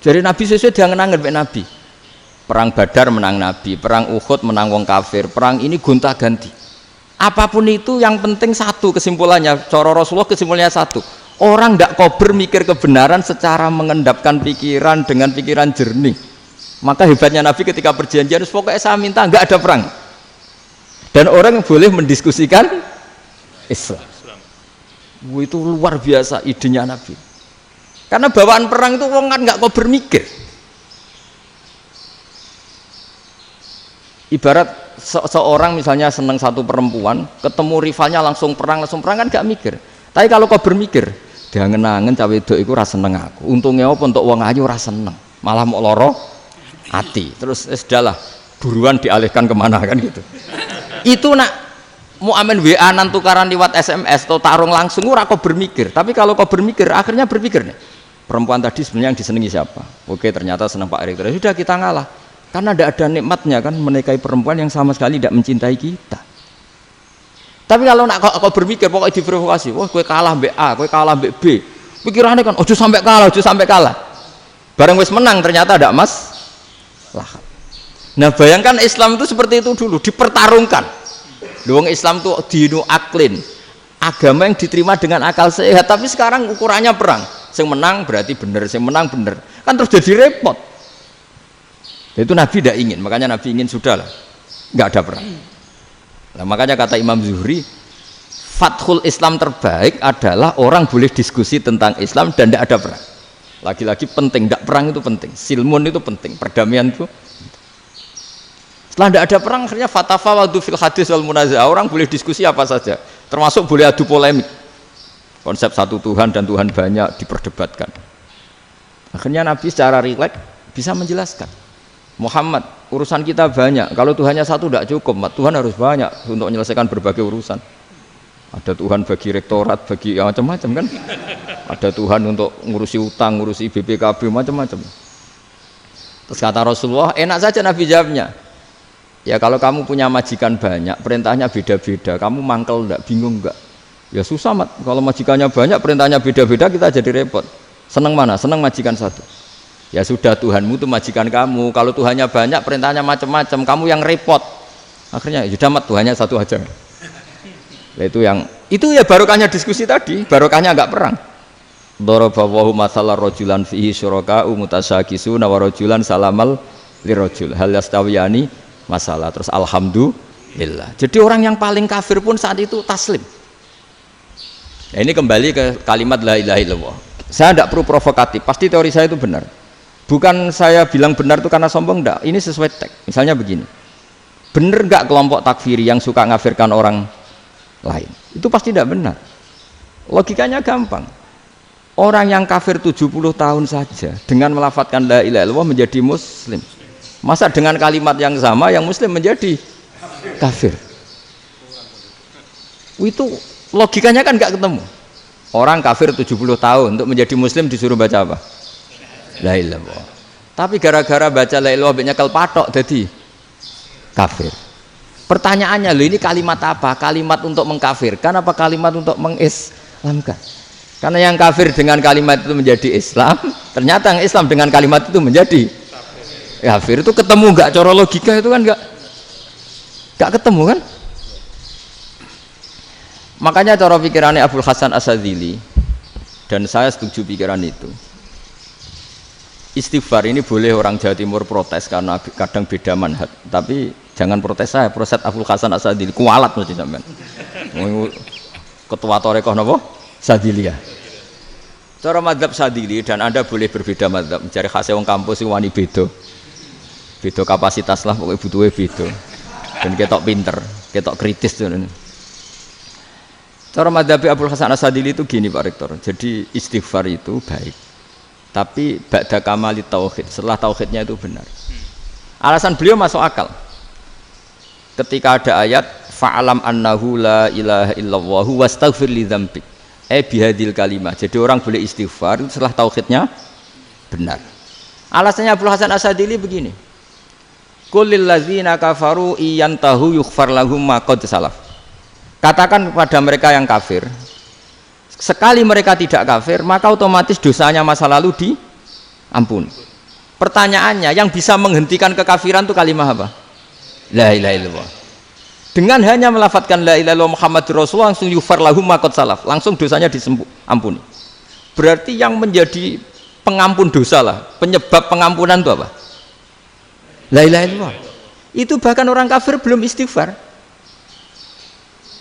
Jadi Nabi sesuai diangen-angen mbek Nabi. Perang Badar menang Nabi, perang Uhud menang wong kafir, perang ini gonta-ganti. Apapun itu yang penting satu kesimpulannya, cara Rasulullah kesimpulannya satu. Orang tidak kober mikir kebenaran secara mengendapkan pikiran dengan pikiran jernih. Maka hebatnya Nabi ketika perjanjian, pokoknya saya minta nggak ada perang. Dan orang yang boleh mendiskusikan Islam. Itu luar biasa idenya Nabi. Karena bawaan perang itu orang kan nggak kober mikir. Ibarat seorang misalnya seneng satu perempuan, ketemu rivalnya langsung perang kan gak mikir. Tapi kalau kau bermikir, diangen-angen cawe wedok iku ora seneng aku. Untungnya apa untuk wong ayu ora seneng, malah mau loro ati. Terus sudahlah, buruan dialihkan kemana kan gitu. Itu nak mau amen WA nan tukaran lewat SMS atau tarung langsung ora kau bermikir. Tapi kalau kau bermikir, akhirnya berpikir nih. Perempuan tadi sebenarnya yang disenangi siapa? Oke, ternyata senang Pak Erik. Sudah kita ngalah. Karena tidak ada nikmatnya kan menikahi perempuan yang sama sekali tidak mencintai kita. Tapi kalau nak kau berpikir pokoknya diprovokasi, wah kue kalah mbak A, kue kalah mbak B, pikirannya kan, ojo sampai kalah. Bareng wis menang ternyata ada mas. Lah. Nah bayangkan Islam itu seperti itu dulu, dipertarungkan. Doang Islam itu dinu aklin, agama yang diterima dengan akal sehat. Tapi sekarang ukurannya perang, yang menang berarti benar, yang menang benar, kan terus jadi repot. Itu Nabi tidak ingin, makanya Nabi ingin sudahlah, nggak ada perang. Nah, makanya kata Imam Zuhri, fathul Islam terbaik adalah orang boleh diskusi tentang Islam dan tidak ada perang. Lagi-lagi penting, tidak perang itu penting, silmun itu penting, perdamaian itu. Setelah tidak ada perang, akhirnya fatafawadu fil hadis wal munazah, orang boleh diskusi apa saja, termasuk boleh adu polemik. Konsep satu Tuhan dan Tuhan banyak diperdebatkan. Akhirnya Nabi secara rileks bisa menjelaskan. Muhammad, urusan kita banyak. Kalau Tuhannya satu tidak cukup, Tuhan harus banyak untuk menyelesaikan berbagai urusan. Ada Tuhan bagi rektorat, bagi macam-macam kan. Ada Tuhan untuk ngurusi utang, ngurusi BPKB, macam-macam. Terus kata Rasulullah, enak saja Nabi jawabnya. Ya kalau kamu punya majikan banyak, perintahnya beda-beda, kamu mangkel enggak, bingung enggak? Ya susah, Mat. Kalau majikannya banyak, perintahnya beda-beda, kita jadi repot. Senang mana? Senang majikan satu. Ya sudah, Tuhanmu itu majikan kamu. Kalau Tuhannya banyak, perintahnya macam-macam, kamu yang repot. Akhirnya ya sudah, Mat, Tuhannya satu aja. Nah, itu ya barokahnya diskusi tadi, barokahnya enggak perang. Daraballahu mathalan rajulan fihi syuraka'u mutasyakisuna wa rajulan salamal lirajul hal yastawiyani masalah. Terus alhamdulillah. Jadi orang yang paling kafir pun saat itu taslim. Nah, ini kembali ke kalimat la ilaha illallah. Saya tidak perlu provokatif, pasti teori saya itu benar. Bukan saya bilang benar itu karena sombong, enggak. Ini sesuai teks. Misalnya begini, benar enggak kelompok takfiri yang suka ngafirkan orang lain? Itu pasti tidak benar. Logikanya gampang. Orang yang kafir 70 tahun saja dengan melafadzkan la ilaha illallah menjadi muslim. Masa dengan kalimat yang sama yang muslim menjadi kafir? Itu logikanya kan enggak ketemu. Orang kafir 70 tahun untuk menjadi muslim disuruh baca apa? La ilaha illallah. Tapi gara-gara baca la ilaha illallah nyekel patok jadi kafir. Pertanyaannya, loh ini kalimat apa? Kalimat untuk mengkafirkan apa kalimat untuk mengislamkan? Karena yang kafir dengan kalimat itu menjadi Islam, ternyata yang Islam dengan kalimat itu menjadi kafir. Itu ketemu enggak cara logika itu kan enggak ketemu kan? Makanya cara pikirannya Abul Hasan Asyadzili, dan saya setuju pikiran itu. Istighfar ini boleh orang Jawa Timur protes karena kadang beda manhaj, tapi jangan protes saya, protes Abul Hasan Asyadzili, kualat mesti sampean. Ketua Torekoh napa? Sadziliyah. Cara madzhab Sadzili, dan Anda boleh berbeda madzhab, mencari khasnya wong kampus wani beda. Beda kapasitas lah, pokoknya butuhnya beda. dan ketok pinter, ketok kritis tuh. Cara madzhab Abdul Hasan Asadili itu gini Pak Rektor. Jadi istighfar itu baik. Tapi ba'da kamali tauhid, setelah tauhidnya itu benar. Alasan beliau masuk akal. Ketika ada ayat fa'alam annahu la ilaha illallah wastaghfir li dzambik. Bihadil kalimah. Jadi orang boleh istighfar itu setelah tauhidnya benar. Alasannya Abdul Hasan Asadili begini. Qul lil ladzina kafaru iyantahu yughfar lahum ma qad salaf. Katakan kepada mereka yang kafir, sekali mereka tidak kafir, maka otomatis dosanya masa lalu diampuni. Pertanyaannya, yang bisa menghentikan kekafiran itu kalimat apa? La ilaha illallah. Dengan hanya melafadzkan la ilaha illallah Muhammadur Rasulullah langsung yughfar lahum ma qad salaf, langsung dosanya diampuni. Berarti yang menjadi pengampun dosa lah, penyebab pengampunan itu apa? La ilaha illallah. Itu bahkan orang kafir belum istighfar.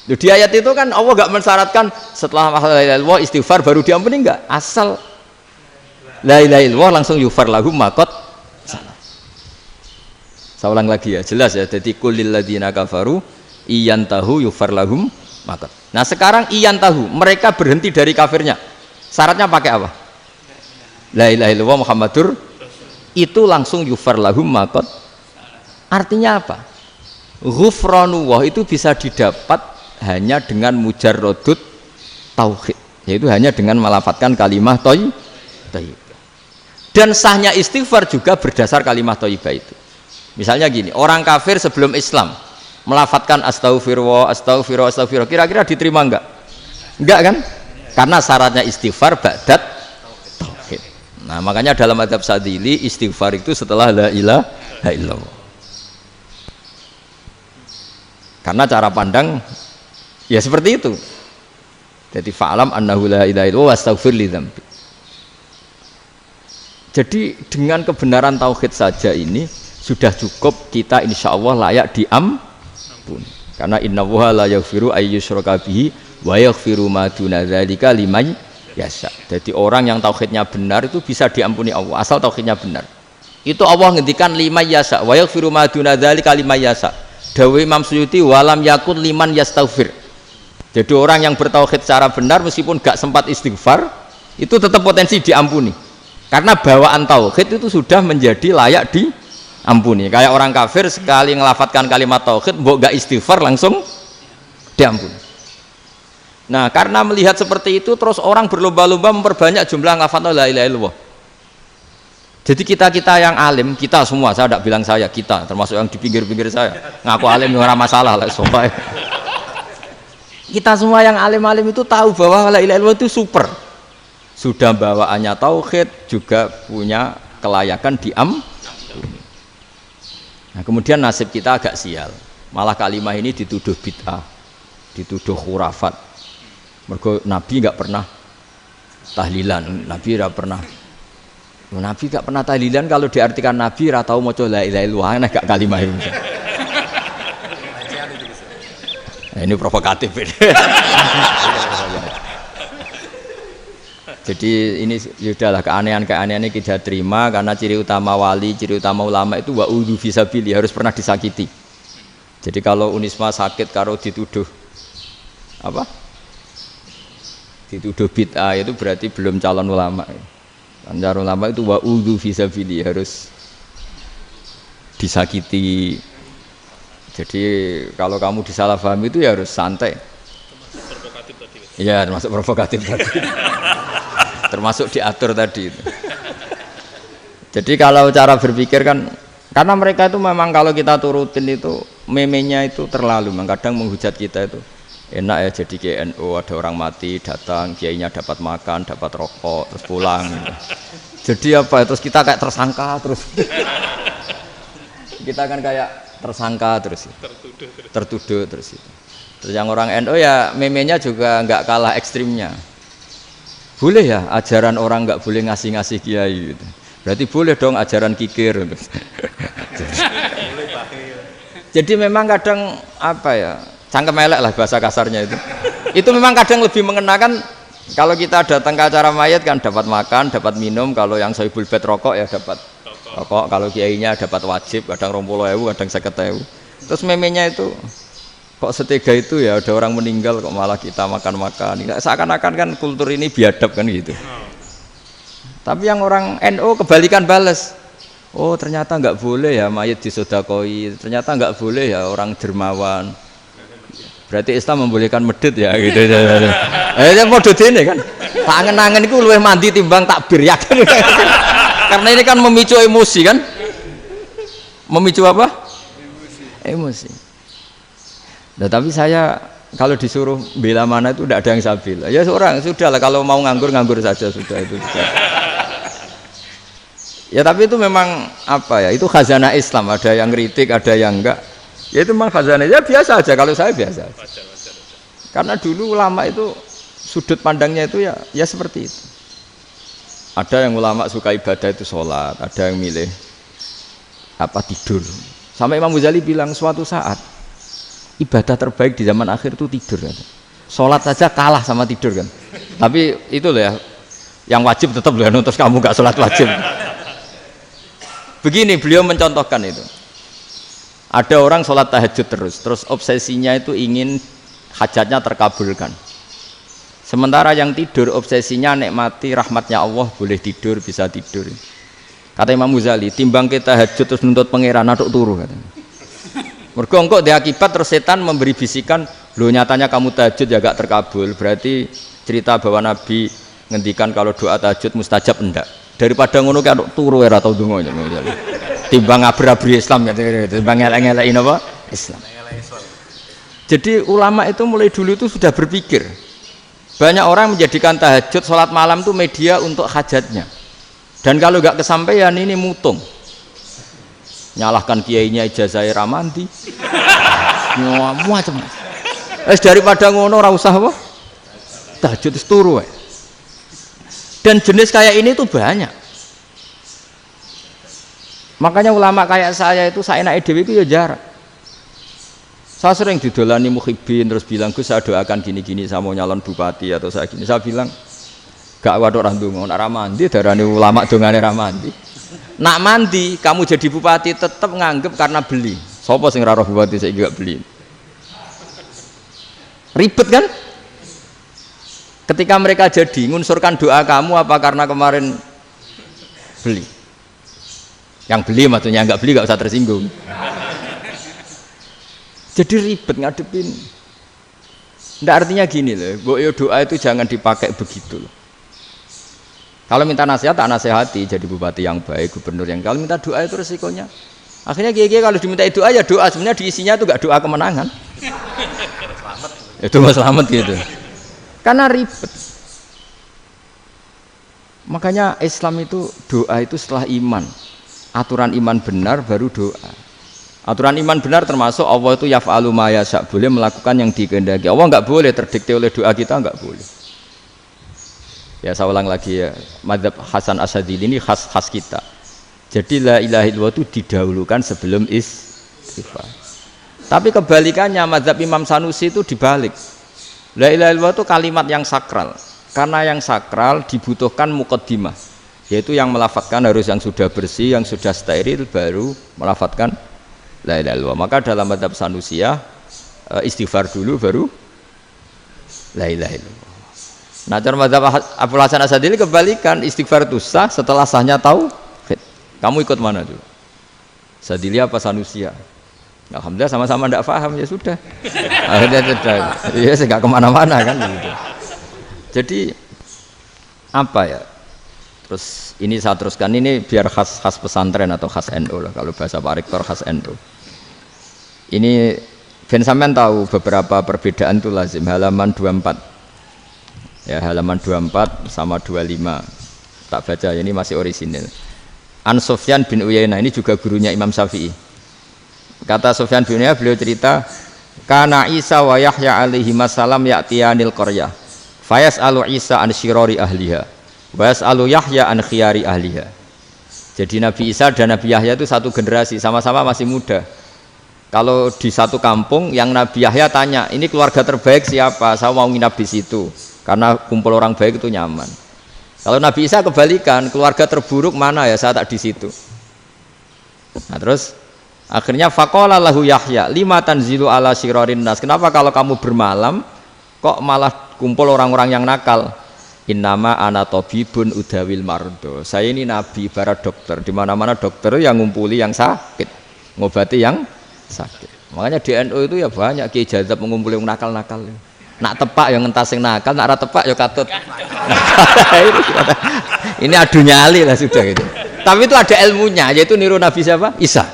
Di ayat itu kan Allah enggak mensyaratkan setelah la ilaha illallah istighfar baru diampuni, enggak. Asal la ilaha illallah langsung yughfar lahum ma qad salaf. Saya ulang lagi ya, jelas ya. Jadi kulil ladzina kafaru iyantahu yughfar lahum ma qad. Nah, sekarang iyantahu, mereka berhenti dari kafirnya. Syaratnya pakai apa? La ilaha illallah Muhammadur, itu langsung yughfar lahum ma qad. Artinya apa? Ghufranullah itu bisa didapat hanya dengan mujarrodut tauhid, yaitu hanya dengan melafadzkan kalimat thayyibah. Dan sahnya istighfar juga berdasar kalimat thayyibah itu. Misalnya gini, orang kafir sebelum Islam melafadzkan astaghfirullah, astaghfirullah, astaghfirullah, kira-kira diterima enggak? Enggak kan? Karena syaratnya istighfar ba'dat tauhid. Nah, makanya dalam madzhab Sadili istighfar itu setelah la ilaha illallah. Karena cara pandang ya seperti itu. Jadi fa'alam annahu la ilaha illallah wastaghfir li dzambi. Jadi dengan kebenaran tauhid saja ini sudah cukup kita insya Allah layak diampuni. Karena innallaha la yaghfiru ayyusyraka bihi wa yaghfiru ma duna dzalika liman yasha. Jadi orang yang tauhidnya benar itu bisa diampuni Allah asal tauhidnya benar. Itu Allah ngendikan liman yasha wa yaghfiru ma duna dzalika liman yasha. Dawe Imam Suyuti walam yakun liman yastaghfir. Jadi orang yang bertauhid secara benar meskipun gak sempat istighfar itu tetap potensi diampuni. Karena bawaan tauhid itu sudah menjadi layak diampuni. Kayak orang kafir sekali ngelafatkan kalimat tauhid mbok gak istighfar langsung diampuni. Nah, karena melihat seperti itu terus orang berlomba-lomba memperbanyak jumlah ngelafatkan la ilaha illallah. Jadi kita yang alim, kita semua, saya tidak bilang saya, kita termasuk yang di pinggir-pinggir saya ngaku alim ora masalah lah soalnya. Kita semua yang alim-alim itu tahu bahwa la ilaha illallah itu super. Sudah bawaannya tauhid, juga punya kelayakan diampuni. Nah, kemudian nasib kita agak sial. Malah kalimat ini dituduh bid'ah, dituduh khurafat. Mergo Nabi enggak pernah tahlilan, Nabi enggak pernah. Nabi enggak pernah tahlilan kalau diartikan Nabi ora tau maca la ilaha illallah, nek gak kalimat itu. Nah, ini provokatif ini. Jadi ini sudahlah keanehan-keanehan ini kita terima karena ciri utama wali, ciri utama ulama itu wa'udhu fisabilillah, harus pernah disakiti. Jadi kalau Unisma sakit karo dituduh apa? Dituduh bid'ah itu berarti belum calon ulama. Calon ulama itu wa'udhu fisabilillah, harus disakiti. Jadi kalau kamu disalahpahami itu ya harus santai. Provokatif tadi. Iya, termasuk provokatif tadi. Termasuk diatur tadi itu. Jadi kalau cara berpikir kan, karena mereka itu memang kalau kita turutin itu memenya itu terlalu, kadang menghujat kita itu enak ya jadi KNU, ada orang mati datang, kiainya dapat makan, dapat rokok, terus pulang. Gitu. Jadi apa? Terus kita kayak tersangka terus. Kita kan kayak tersangka terus, tertuduh terus itu. Terus yang orang NU ya memenya juga nggak kalah ekstrimnya. Boleh ya ajaran orang nggak boleh ngasih kiai gitu. Berarti boleh dong ajaran kikir. Jadi memang kadang apa ya cangkem elek lah bahasa kasarnya itu. Itu memang kadang lebih mengenakan kalau kita datang ke acara mayat kan dapat makan, dapat minum. Kalau yang sohibul bed rokok ya dapat rokok. Kalau kiainya dapat wajib, kadang 20.000, kadang 50.000. Terus memenya itu kok setega itu ya, ada orang meninggal kok malah kita makan-makan. Seakan-akan kan kultur ini biadab kan gitu. Tapi yang orang NU kebalikan balas. Oh ternyata nggak boleh ya mayit disodakoi. Ternyata nggak boleh ya orang dermawan. Berarti Islam membolehkan medit ya gitu. Modus ini kan. Tak angen-angen itu luwih mandi timbang takbir ya kan. Karena ini kan memicu emosi kan. Memicu apa? Emosi. Nah, tapi saya kalau disuruh bela mana itu tidak ada yang saya bela. Ya seorang sudah lah kalau mau nganggur saja sudah itu. Ya tapi itu memang apa ya? Itu khazanah Islam. Ada yang kritik, ada yang enggak. Ya itu memang khazanah. Ya biasa aja kalau saya biasa. Karena dulu ulama itu sudut pandangnya itu ya seperti itu. Ada yang ulama suka ibadah itu sholat, ada yang milih apa tidur. Sampai Imam Ghazali bilang suatu saat ibadah terbaik di zaman akhir itu tidur kan. Sholat saja kalah sama tidur kan. Tapi itu loh ya, yang wajib tetap loh, terus kamu gak sholat wajib. Begini beliau mencontohkan itu. Ada orang sholat tahajud terus obsesinya itu ingin hajatnya terkabulkan. Sementara yang tidur obsesinya nikmati rahmatnya Allah, boleh tidur, bisa tidur. Kata Imam Ghazali, timbang kita tahajud terus nuntut pangeran aduk turu katanya. Mergo engko di akibat terus setan memberi bisikan, "Loh nyatanya kamu tahajud ya gak terkabul." Berarti cerita bahwa Nabi ngendikan kalau doa tahajud mustajab enggak. Daripada ngono ki aduk turu ora tau ndonga. Timbang ngabri-abri Islam timbang ngelek-ngelekin apa? Islam. Jadi ulama itu mulai dulu itu sudah berpikir. Banyak orang menjadikan tahajud, sholat malam itu media untuk hajatnya. Dan kalau nggak kesampaian ini mutung. Nyalahkan kiainya ijazah ramandi. Macam. Daripada ngono ora usah apa? Tahajud turu. Dan jenis kayak ini tuh banyak. Makanya ulama kayak saya itu seenake dhewe itu ya jarak. Saya sering didolani muhibin terus bilang, "Gus saya doakan gini-gini, saya mau nyalon bupati atau saya gini." Saya bilang, "Gak waduh orang donga, nak ramandi darane ulama dongane ramandi." Nak mandi kamu jadi bupati tetap nganggep karena beli. Sopo sing ora roh bupati saiki gak beli. Ribet kan? Ketika mereka jadi ngunsurkan doa kamu apa karena kemarin beli? Yang beli maksudnya, nggak beli nggak usah tersinggung. Jadi ribet ngadepin. Nggak artinya gini loh, boyo doa itu jangan dipakai begitu loh. Kalau minta nasihat tak nasihati, jadi bupati yang baik, gubernur yang. Kalau minta doa itu resikonya. Akhirnya kiai kalau diminta doa ya doa, sebenarnya diisinya itu nggak doa kemenangan. Itu mas selamat gitu. Karena ribet. Makanya Islam itu doa itu setelah iman. Aturan iman benar baru doa. Aturan iman benar termasuk Allah itu yaf'alu ma yasha', boleh melakukan yang dikehendaki. Allah enggak boleh terdikte oleh doa kita, enggak boleh. Ya saya ulang lagi ya, mazhab Hasan Asyadzili ini khas kita. Jadi la ilaha illallah itu didahulukan sebelum istighfar. Tapi kebalikannya mazhab Imam Sanusi itu dibalik. La ilaha illallah itu kalimat yang sakral. Karena yang sakral dibutuhkan muqaddimah, yaitu yang melafadzkan harus yang sudah bersih, yang sudah steril baru melafadzkan la ilaha illallah. Maka dalam mazhab Sanusiyah istighfar dulu baru la ilaha illallah. Nah, cara mazhab Abul Hasan Asyadzili kebalikan, istighfar itu sah setelah sahnya tauhid. Kamu ikut mana dulu? Asyadzili apa Sanusiyah? Alhamdulillah sama-sama tidak paham ya sudah. Akhirnya sudah. Ya enggak kemana-mana kan gitu. Jadi apa ya? Terus ini saya teruskan, ini biar khas pesantren atau khas NU lah, kalau bahasa Pak Rektor khas NU. Ini ben sampean tahu beberapa perbedaan itu lazim. Halaman 24 ya, halaman 24 sama 25 tak baca, ini masih orisinil. An Sufyan bin Uyainah, ini juga gurunya Imam Syafi'i. Kata Sufyan bin Uyainah, beliau cerita, kana Isa wa Yahya alaihi salam ya'tiyanil qaryah fayas'alu Isa an syirari ahliha was'alu Yahya an khiyari ahliha. Jadi Nabi Isa dan Nabi Yahya itu satu generasi, sama-sama masih muda. Kalau di satu kampung yang Nabi Yahya tanya, ini keluarga terbaik siapa? Saya mau nginap di situ karena kumpul orang baik itu nyaman. Kalau Nabi Isa kebalikan, keluarga terburuk mana ya? Saya tak di situ. Nah terus Akhirnya faqala lahu Yahya, lima tanzilu ala syirarin nas. Kenapa kalau kamu bermalam kok malah kumpul orang-orang yang nakal? Innama ana tabibun udawil mardo. Saya ini nabi ibarat dokter. Di mana-mana dokter yang ngumpuli yang sakit, ngobati yang sakit. Makanya di NU itu ya banyak Kiai Jazab mengumpuli yang nakal-nakal. Nak tepak yang ngentas yang nakal, nak ora tepak ya katut. Ini adu nyali lah sudah gitu. Tapi itu ada ilmunya, yaitu niru Nabi siapa? Isa.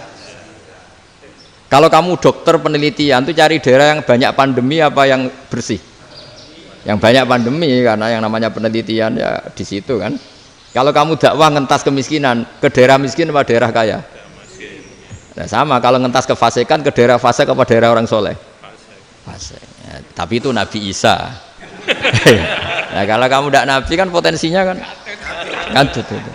Kalau kamu dokter penelitian tuh cari daerah yang banyak pandemi apa yang bersih? Yang banyak pandemi, karena yang namanya penelitian ya di situ kan. Kalau kamu dakwah ngentas kemiskinan, ke daerah miskin apa daerah kaya? Nah, sama kalau ngentas kefasikan, ke daerah fasik apa daerah orang soleh? Fasik. Ya, tapi itu Nabi Isa. Nah, kalau kamu tidak Nabi kan potensinya kan ngantut itu.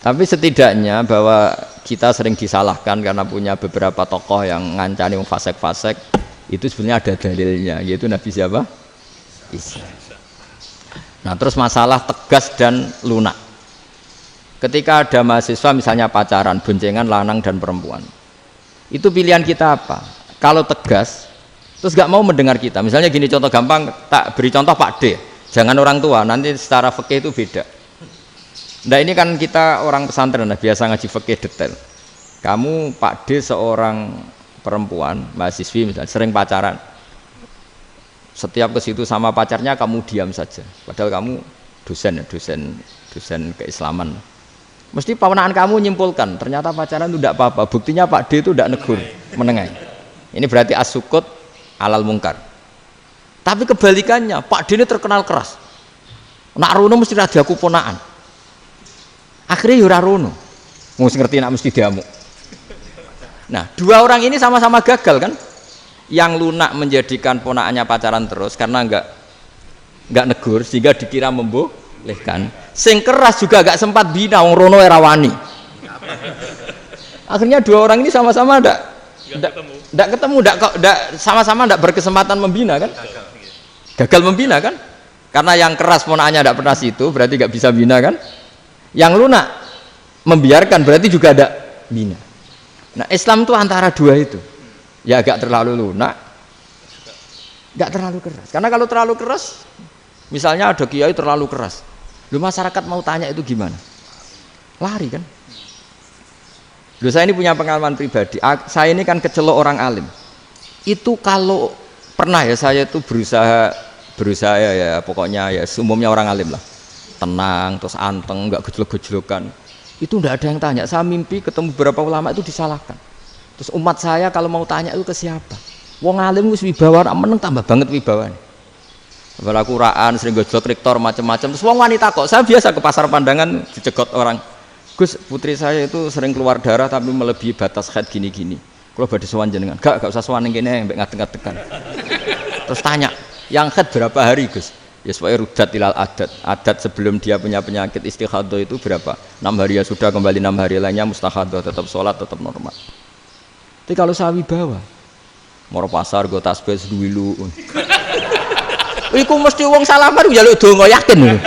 Tapi setidaknya bahwa kita sering disalahkan karena punya beberapa tokoh yang ngancani fasik-fasik, itu sebenarnya ada dalilnya, yaitu Nabi siapa? Isa. Nah, terus masalah tegas dan lunak. Ketika ada mahasiswa misalnya pacaran, boncengan lanang dan perempuan, itu pilihan kita apa? Kalau tegas, terus gak mau mendengar kita. Misalnya gini, contoh gampang, tak beri contoh Pak D. Jangan orang tua, nanti secara fikih itu beda. Nah, ini kan kita orang pesantren, biasa ngaji fikih detail. Kamu Pak D seorang perempuan, mahasiswi misalnya, sering pacaran. Setiap ke situ sama pacarnya kamu diam saja. Padahal kamu dosen keislaman. Mesti pawanaan kamu nyimpulkan, ternyata pacaran itu tidak apa-apa. Buktinya Pak D itu tidak negur, menengahi. Ini berarti as-sukut alal mungkar. Tapi kebalikannya, Pak D ini terkenal keras. Nak rono mesti radiaku ponaan. Akhirnya yura rono. Mesti ngerti nak mesti diamuk. Nah, dua orang ini sama-sama gagal kan? Yang lunak menjadikan ponakannya pacaran terus karena enggak negur sehingga dikira membolehkan. Sing keras juga enggak sempat bina wong rono era wani. Akhirnya dua orang ini sama-sama enggak ketemu, sama-sama enggak berkesempatan membina kan? Gagal membina kan? Karena yang keras ponakannya enggak pernah situ, berarti enggak bisa bina kan? Yang lunak membiarkan berarti juga enggak bina. Nah, Islam itu antara dua itu. Ya agak terlalu lunak, nggak terlalu keras. Karena kalau terlalu keras, misalnya ada kiai terlalu keras, lu masyarakat mau tanya itu gimana? Lari kan? Lu saya ini punya pengalaman pribadi. Saya ini kan kecelok orang alim. Itu kalau pernah ya saya itu berusaha ya pokoknya ya umumnya orang alim lah, tenang terus anteng, nggak gejlok-gejlokan. Itu nggak ada yang tanya. Saya mimpi ketemu beberapa ulama itu disalahkan. Terus umat saya kalau mau tanya itu ke siapa? Wong alim wis wibawa, meneng tambah banget wibawane. Kalau Quran sering gojlok rektor macam-macam. Terus wong wanita kok, saya biasa ke pasar pandangan dicegot orang. Gus, putri saya itu sering keluar darah tapi melebihi batas haid gini-gini. Kalau badhe sowan jenengan, gak usah sowan ning kene mbek ngadeg-ngadegan. Terus tanya, yang haid berapa hari, Gus? Ya supaya rudat ilal adat. Adat sebelum dia punya penyakit istihadah itu berapa? 6 hari ya sudah, kembali 6 hari lainnya mustahadah, tetap sholat, tetap normal. Tapi kalau saya wibawa, moro pasar gue tasbih seduwilu. Iku mesti wong salaman njaluk donga yakin.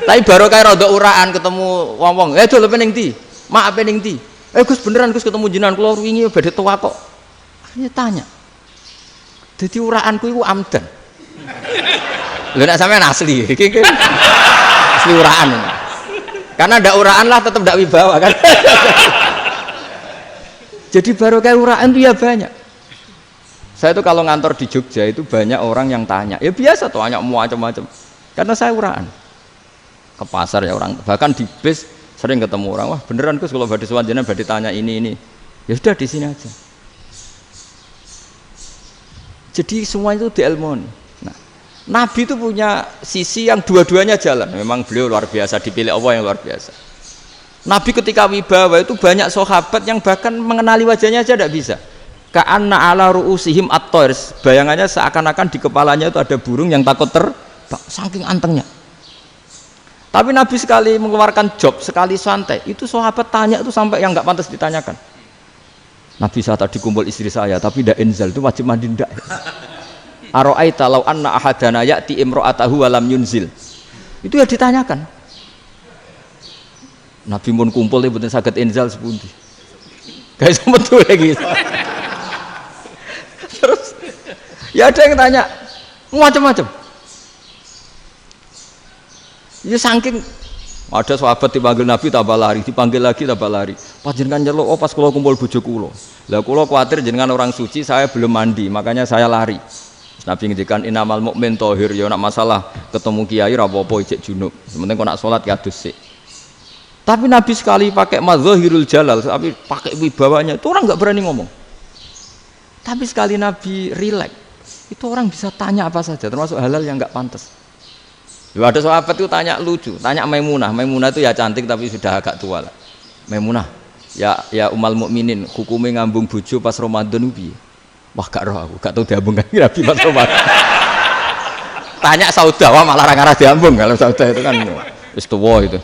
Tapi baru kayak rada uraan ketemu wong-wong, dol pening ndi? Mak pening ndi? Gus beneran Gus ketemu jenengan kula wingi badhe tua kok. Akhirnya tanya. Dadi uraanku iku amdan. Lho nek sampean asli, iki asli uraan. Karena ndak uraan lah tetap ndak wibawa kan. Jadi baru kayak uraan itu ya banyak. Saya itu kalau ngantor di Jogja itu banyak orang yang tanya. Ya biasa tuh tanya macam-macam. Karena saya uraan. Ke pasar ya orang, bahkan di bis sering ketemu orang, wah beneran Gus kalau badhe sowan jenengan badhe tanya ini. Ya sudah di sini aja. Jadi semua itu diilmoni. Nabi itu punya sisi yang dua-duanya jalan. Memang beliau luar biasa, dipilih Allah yang luar biasa. Nabi ketika wibawa itu banyak sahabat yang bahkan mengenali wajahnya aja tidak bisa. Ka'anna ala ru'usihim at-tayr. Bayangannya seakan-akan di kepalanya itu ada burung yang takut terbang, saking antengnya. Tapi Nabi sekali mengeluarkan job, sekali santai, itu sahabat tanya itu sampai yang nggak pantas ditanyakan. Nabi saat tadi kumpul istri saya, tapi tidak inzal itu wajib mandi ndak. Aro'aita law anna ahadana ya'ti imra'atahu wa lam yunzil. Itu ya ditanyakan. Nabi pun kumpul mboten saged inzal sepundi. Guys metu lagi. Terus ya ada yang tanya macam-macam. Ya saking ada sahabat dipanggil Nabi tambah lari, dipanggil lagi tambah lari. Panjenengan nyeluk, oh pas kula kumpul bojo kula. Lah kula kuwatir jenengan orang suci, saya belum mandi, makanya saya lari. Nabi ngendikan innamal mukmin thahir, ya nak masalah ketemu kiai ra apa-apa ijek junub. Sementing kok nak salat ya dusik. Tapi Nabi sekali pakai madzahirul jalal, tapi pakai wibawanya, itu orang enggak berani ngomong. Tapi sekali Nabi rileks, itu orang bisa tanya apa saja, termasuk halal yang enggak pantas. Loh, ada sahabat itu tanya lucu, tanya Maimunah. Maimunah itu ya cantik tapi sudah agak tua lah. Maimunah, ya umal mukminin, hukumnya ngambung bojo pas Ramadan piye? Wah gak roh aku, gak tahu diambung kan Nabi pas Ramadan. Tanya Saudah, wah malah orang-orang diambung kalau Saudah itu kan wis tuwa itu.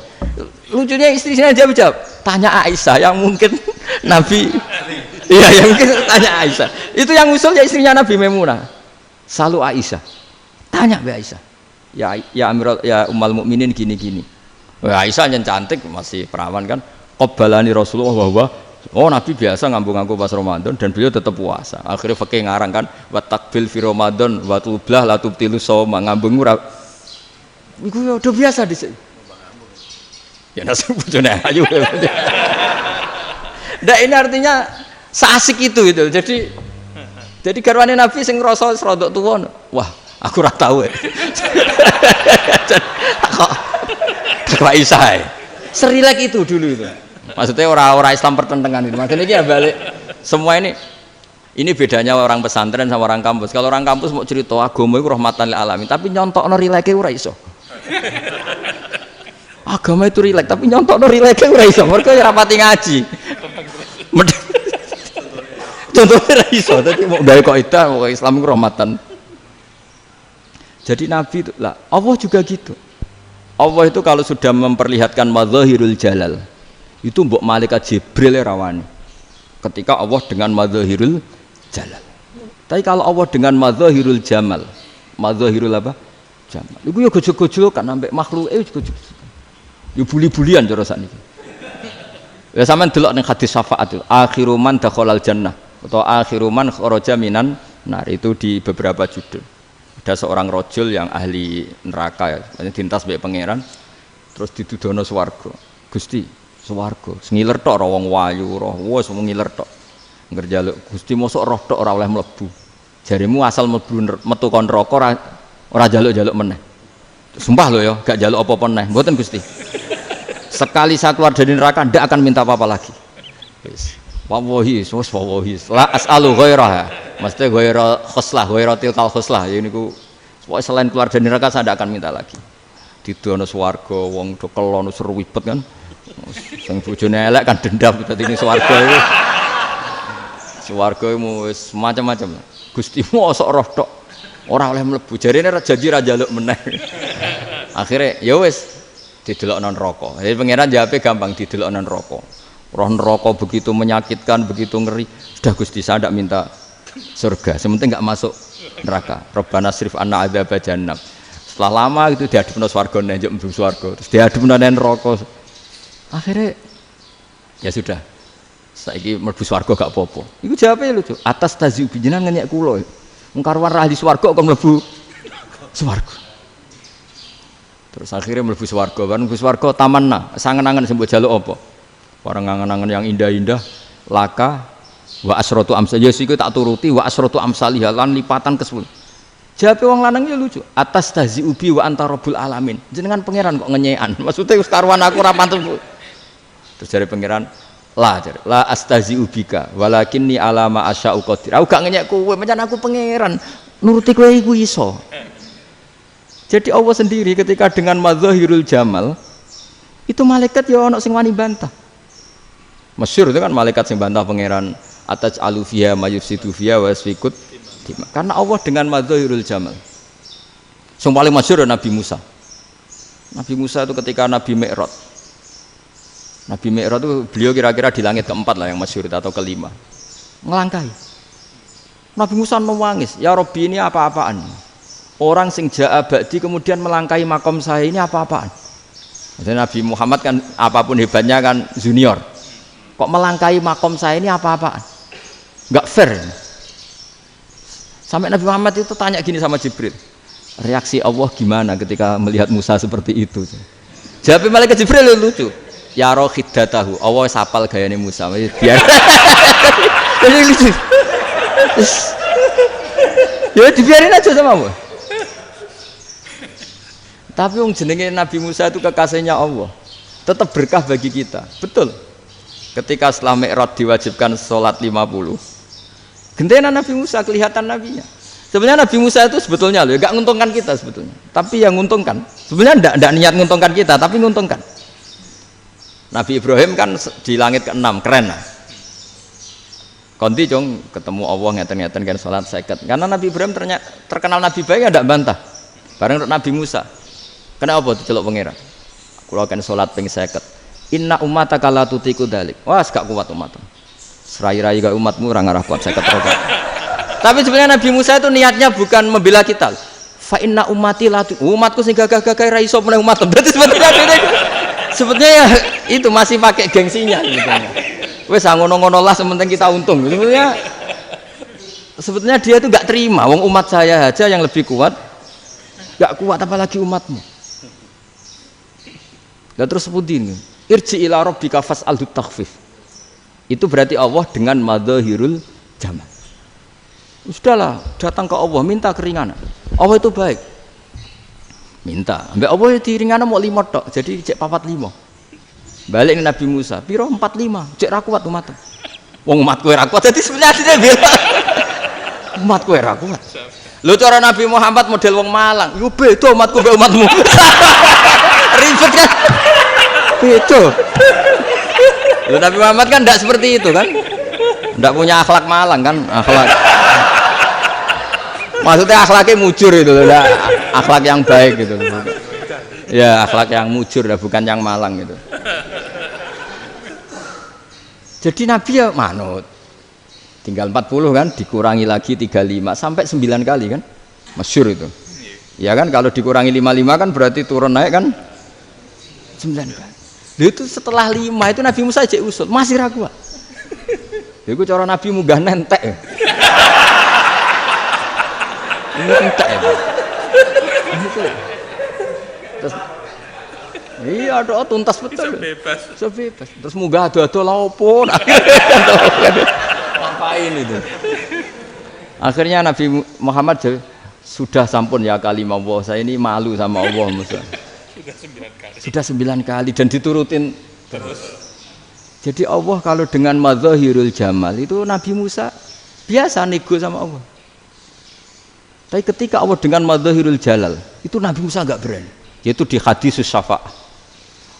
Lucunya istrinya jawab, tanya Aisyah yang mungkin Nabi, iya yang mungkin tanya Aisyah. Itu yang usul ya istrinya Nabi Maimunah. Selalu Aisyah, tanya Mbak Aisyah. Ya Amirul ya umal mukminin gini-gini. Aisyah yang cantik masih perawan kan. Qabbalani Rasulullah bahwa oh Nabi biasa ngambung-ngambung pas Ramadan dan beliau tetap puasa. Akhirnya fakih ngarang kan wa takbil fi Ramadan wa tublah la tubtilu shauma ngambung ora. Iku ya udah biasa dhisik. Ya nasib bojone ayu. Nah ini artinya seasik itu. Jadi garwane Nabi sing ngrasa rodok tuwa. Wah, aku ora tahu ya. Kok Aisyah. Serilek itu dulu itu. Maksudnya orang-orang Islam pertentangan itu. Maksudnya ini ya balik semua ini bedanya orang pesantren sama orang kampus. Kalau orang kampus mau cerita agama itu rahmatan lil alamin, tapi nyontokno rileke ora iso. Agama itu rilek, tapi nyontokno rileke ora iso. Mergo ora rapati ngaji. Contohnya ora iso, dadi mau gawe kaidah kok Islam itu rahmatan. Jadi Nabi itu lah, Allah juga gitu. Allah itu kalau sudah memperlihatkan madzahirul jalal, itu mbok malaikat Jibril rawani. Ketika Allah dengan madzahirul jalal. Tapi kalau Allah dengan madzahirul jamal, madzahirul apa? Jamal. Iku ya gojol-gojol kan ambek makhluke gojol. Ya buli-bulian cara sakniki. Ya sampean delok ning hadis syafaat itu, akhiru man dakhalal jannah atau akhiru man kharaja minan nar, itu di beberapa judul. Ada seorang rojul yang ahli neraka ya, dintas mbek pangeran terus didudono swarga. Gusti, swarga sengiler tok ora wong wayu roh, wis wong ngiler tok. Ngger njaluk Gusti mosok roh tok ora oleh mlebu. Jarimu asal mlebu metu kon neraka ora njaluk-njaluk meneh. Sumpah lho ya, gak njaluk apa-apa meneh. Mboten Gusti. Sekali saya keluar dari neraka ndak akan minta apa-apa lagi. Wis. Wallahi, wallahi. La as'alu ghairaha. Maksudnya ghaira khoslah, ghaira tilkal khoslah. Ya niku selain keluar dari neraka saya ndak akan minta lagi. Didono swarga wong do kelon seruwibet kan. Sing bojone elek kan dendam dadi ning swarga iki. Swarga wis macam-macam. Gusti mosok roh tok ora oleh mlebu. Jarene janji ra njaluk meneh. Akhire ya wis didelokno neraka. Jadi pangeran jawabe gampang, didelokno neraka. Roh neraka begitu menyakitkan, begitu ngeri. Sudah Gusti saya tidak minta surga, sementing enggak masuk neraka. Rabbana srif anna adzab jahannam. Setelah lama itu diadepno swarga njuk mlebu swarga, terus diadepno neraka. Akhirnya ya sudah. Saiki mlebu swarga gak apa-apa. Iku jawabe lucu. Atas taziu jenengan ngenyek kula. Wong karuan ra ahli swarga kok mlebu swarga. Terus akhirnya mlebu swarga, kan mlebu swarga tamanna, sangen-angen sing mbok jaluk apa? Orang angen-angen yang indah-indah, laka wa asratu amsal. Ya iku tak turuti wa asratu amsalih lan lipatan ke-10. Jawabe wong lanang ya lucu. Atas taziu bi wa anta rabbul alamin. Jenengan pangeran kok ngenyekan. Maksudnya wis karuan aku ora pantes. Terus jare pangeran, la astazi'u bika walakinni ala ma asya'u qadir. Aku gak ngenyek kowe, pancen aku pangeran. Nuruti kowe iku iso. Jadi Allah sendiri ketika dengan madzahirul jamal itu malaikat ya ono sing wani bantah. Masyhur itu kan malaikat sing bantah pangeran ataj alufiya mayufsidu fiya wa yasfikut. Karena Allah dengan madzahirul jamal. Sing paling masyhur Nabi Musa. Nabi Musa itu ketika Nabi Mi'raj. Nabi Mi'raj itu beliau kira-kira di langit keempat lah yang masyhur atau kelima. Ngelangkai. Nabi Musa menangis, ya Rabbi ini apa-apaan? Orang sing ja'a ba'di kemudian melangkai makom saya ini apa-apaan? Jadi Nabi Muhammad kan apapun hebatnya kan junior. Kok melangkahi makom saya ini apa-apaan? Enggak fair. Sampai Nabi Muhammad itu tanya gini sama Jibril. Reaksi Allah gimana ketika melihat Musa seperti itu? Jawab malaikat Jibril lucu. Ya roh hiddatahu. Allah sapal gayane Musa. Biar. Jadi lucu. Ya dibiarin aja sama Allah. Tapi wong jenenge Nabi Musa itu kekasihnya Allah. Tetap berkah bagi kita. Betul. Ketika setelah Mi'raj diwajibkan sholat 50. Gentenan Nabi Musa kelihatan nabinya. Sebenarnya Nabi Musa itu sebetulnya loh, enggak menguntungkan kita sebetulnya. Tapi yang menguntungkan. Sebenarnya enggak niat menguntungkan kita, tapi menguntungkan. Nabi Ibrahim kan di langit ke-6, keren lah. Konti jong ketemu Allah ngeten-ngeten kan sholat 50. Karena Nabi Ibrahim terkenal Nabi baik enggak bantah. Bareng Nabi Musa. Kenapa diceluk pangeran? Kula kan salat ping 50. Inna ummataka la tutiku dalik. Wah, gak kuat umatmu. Serai-rai gak umatmu ora ngarah kuat 50 rakaat. Tapi sebenarnya Nabi Musa itu niatnya bukan membela kita. Fa inna ummati la umatku sing gagah-gagah ra iso meneh umat. Berarti sebetulnya ya itu masih pakai gengsinya sebetulnya. Wes ngono-ngono lah sementing kita untung. Sebetulnya dia itu gak terima wong umat saya aja yang lebih kuat. Gak kuat apalagi umatmu. Dan terus sebutin irji ila rabbika fas'alhu takhfif. Itu berarti Allah dengan madzahirul jamal. Sudahlah, datang ke Allah minta keringanan. Allah itu baik. Minta. Mbak Allah itu ringanan mau 5 tok, jadi cek 45. Balik ke Nabi Musa, piro 45, cek ra kuat umat. Wong umatku ra kuat, jadi sebenarnya dia bilang umatku ra kuat. Lho cara Nabi Muhammad model wong Malang, yo beda umatku mbek umatmu. Ribet kan? Beda. Lho Nabi Muhammad kan enggak seperti itu kan? Enggak punya akhlak Malang kan? Akhlak. Maksudnya akhlaknya mujur itu loh, akhlak yang baik gitu. Ya, akhlak yang mujur bukan yang Malang gitu. Jadi Nabi ya manut. Tinggal 40 kan, dikurangi lagi 35 sampai 9 kali kan, masyhur itu. Ya kan kalau dikurangi 55 kan berarti turun naik kan 9 kali. Itu setelah 5 itu Nabi Musa cek usul masih ragu. Itu cara Nabi munggah nentek. Ini entek ya. Terus iya doa tuntas betul. Bisa bebas. Terus munggah ado-ado lha opo. Ngapain itu? Akhirnya Nabi Muhammad sudah sampun ya kalimah Allah, saya ini malu sama Allah Musa. Sudah 9 kali dan diturutin terus. Jadi Allah kalau dengan madzahirul jamal itu Nabi Musa biasa nego sama Allah. Tapi ketika Allah dengan madzahirul jalal itu Nabi Musa enggak berani. Yaitu di hadis syafa'ah.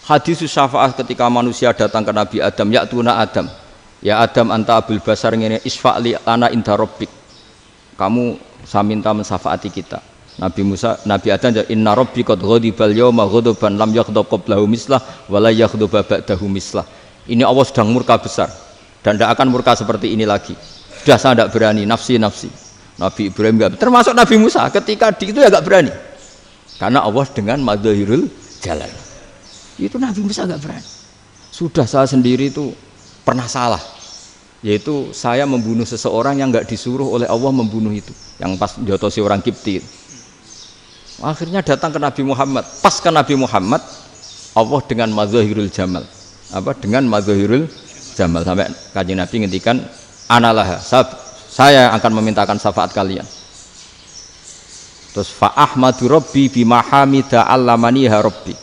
Hadis syafa'ah ketika manusia datang ke Nabi Adam, ya tuna Adam. Ya Adam anta abul basar ngene isfa'li ana inda rabbik. Kamu saya minta mensafaati kita. Nabi Musa, Nabi Adam inna rabbi qad ghadibal yawma ghadaban lam yaghdab qablahu mislah wa la yaghdab ba'dahu mislah. Ini Allah sedang murka besar dan tidak akan murka seperti ini lagi. Sudah saya tidak berani, nafsi. Nabi Ibrahim enggak, termasuk Nabi Musa ketika itu ya enggak berani. Karena Allah dengan madzahirul jalal. Itu Nabi Musa enggak berani. Sudah saya sendiri itu pernah salah, yaitu saya membunuh seseorang yang enggak disuruh oleh Allah membunuh itu, yang pas jotosi orang Kipti. Akhirnya datang ke Nabi Muhammad, pas ke Nabi Muhammad Allah dengan madzahirul jamal, dengan madzahirul jamal sampai Kanjeng Nabi ngendikan analah, saya akan memintakan syafaat kalian. Terus fa ahmadu rabbi bima hamida allamaniha rabbi.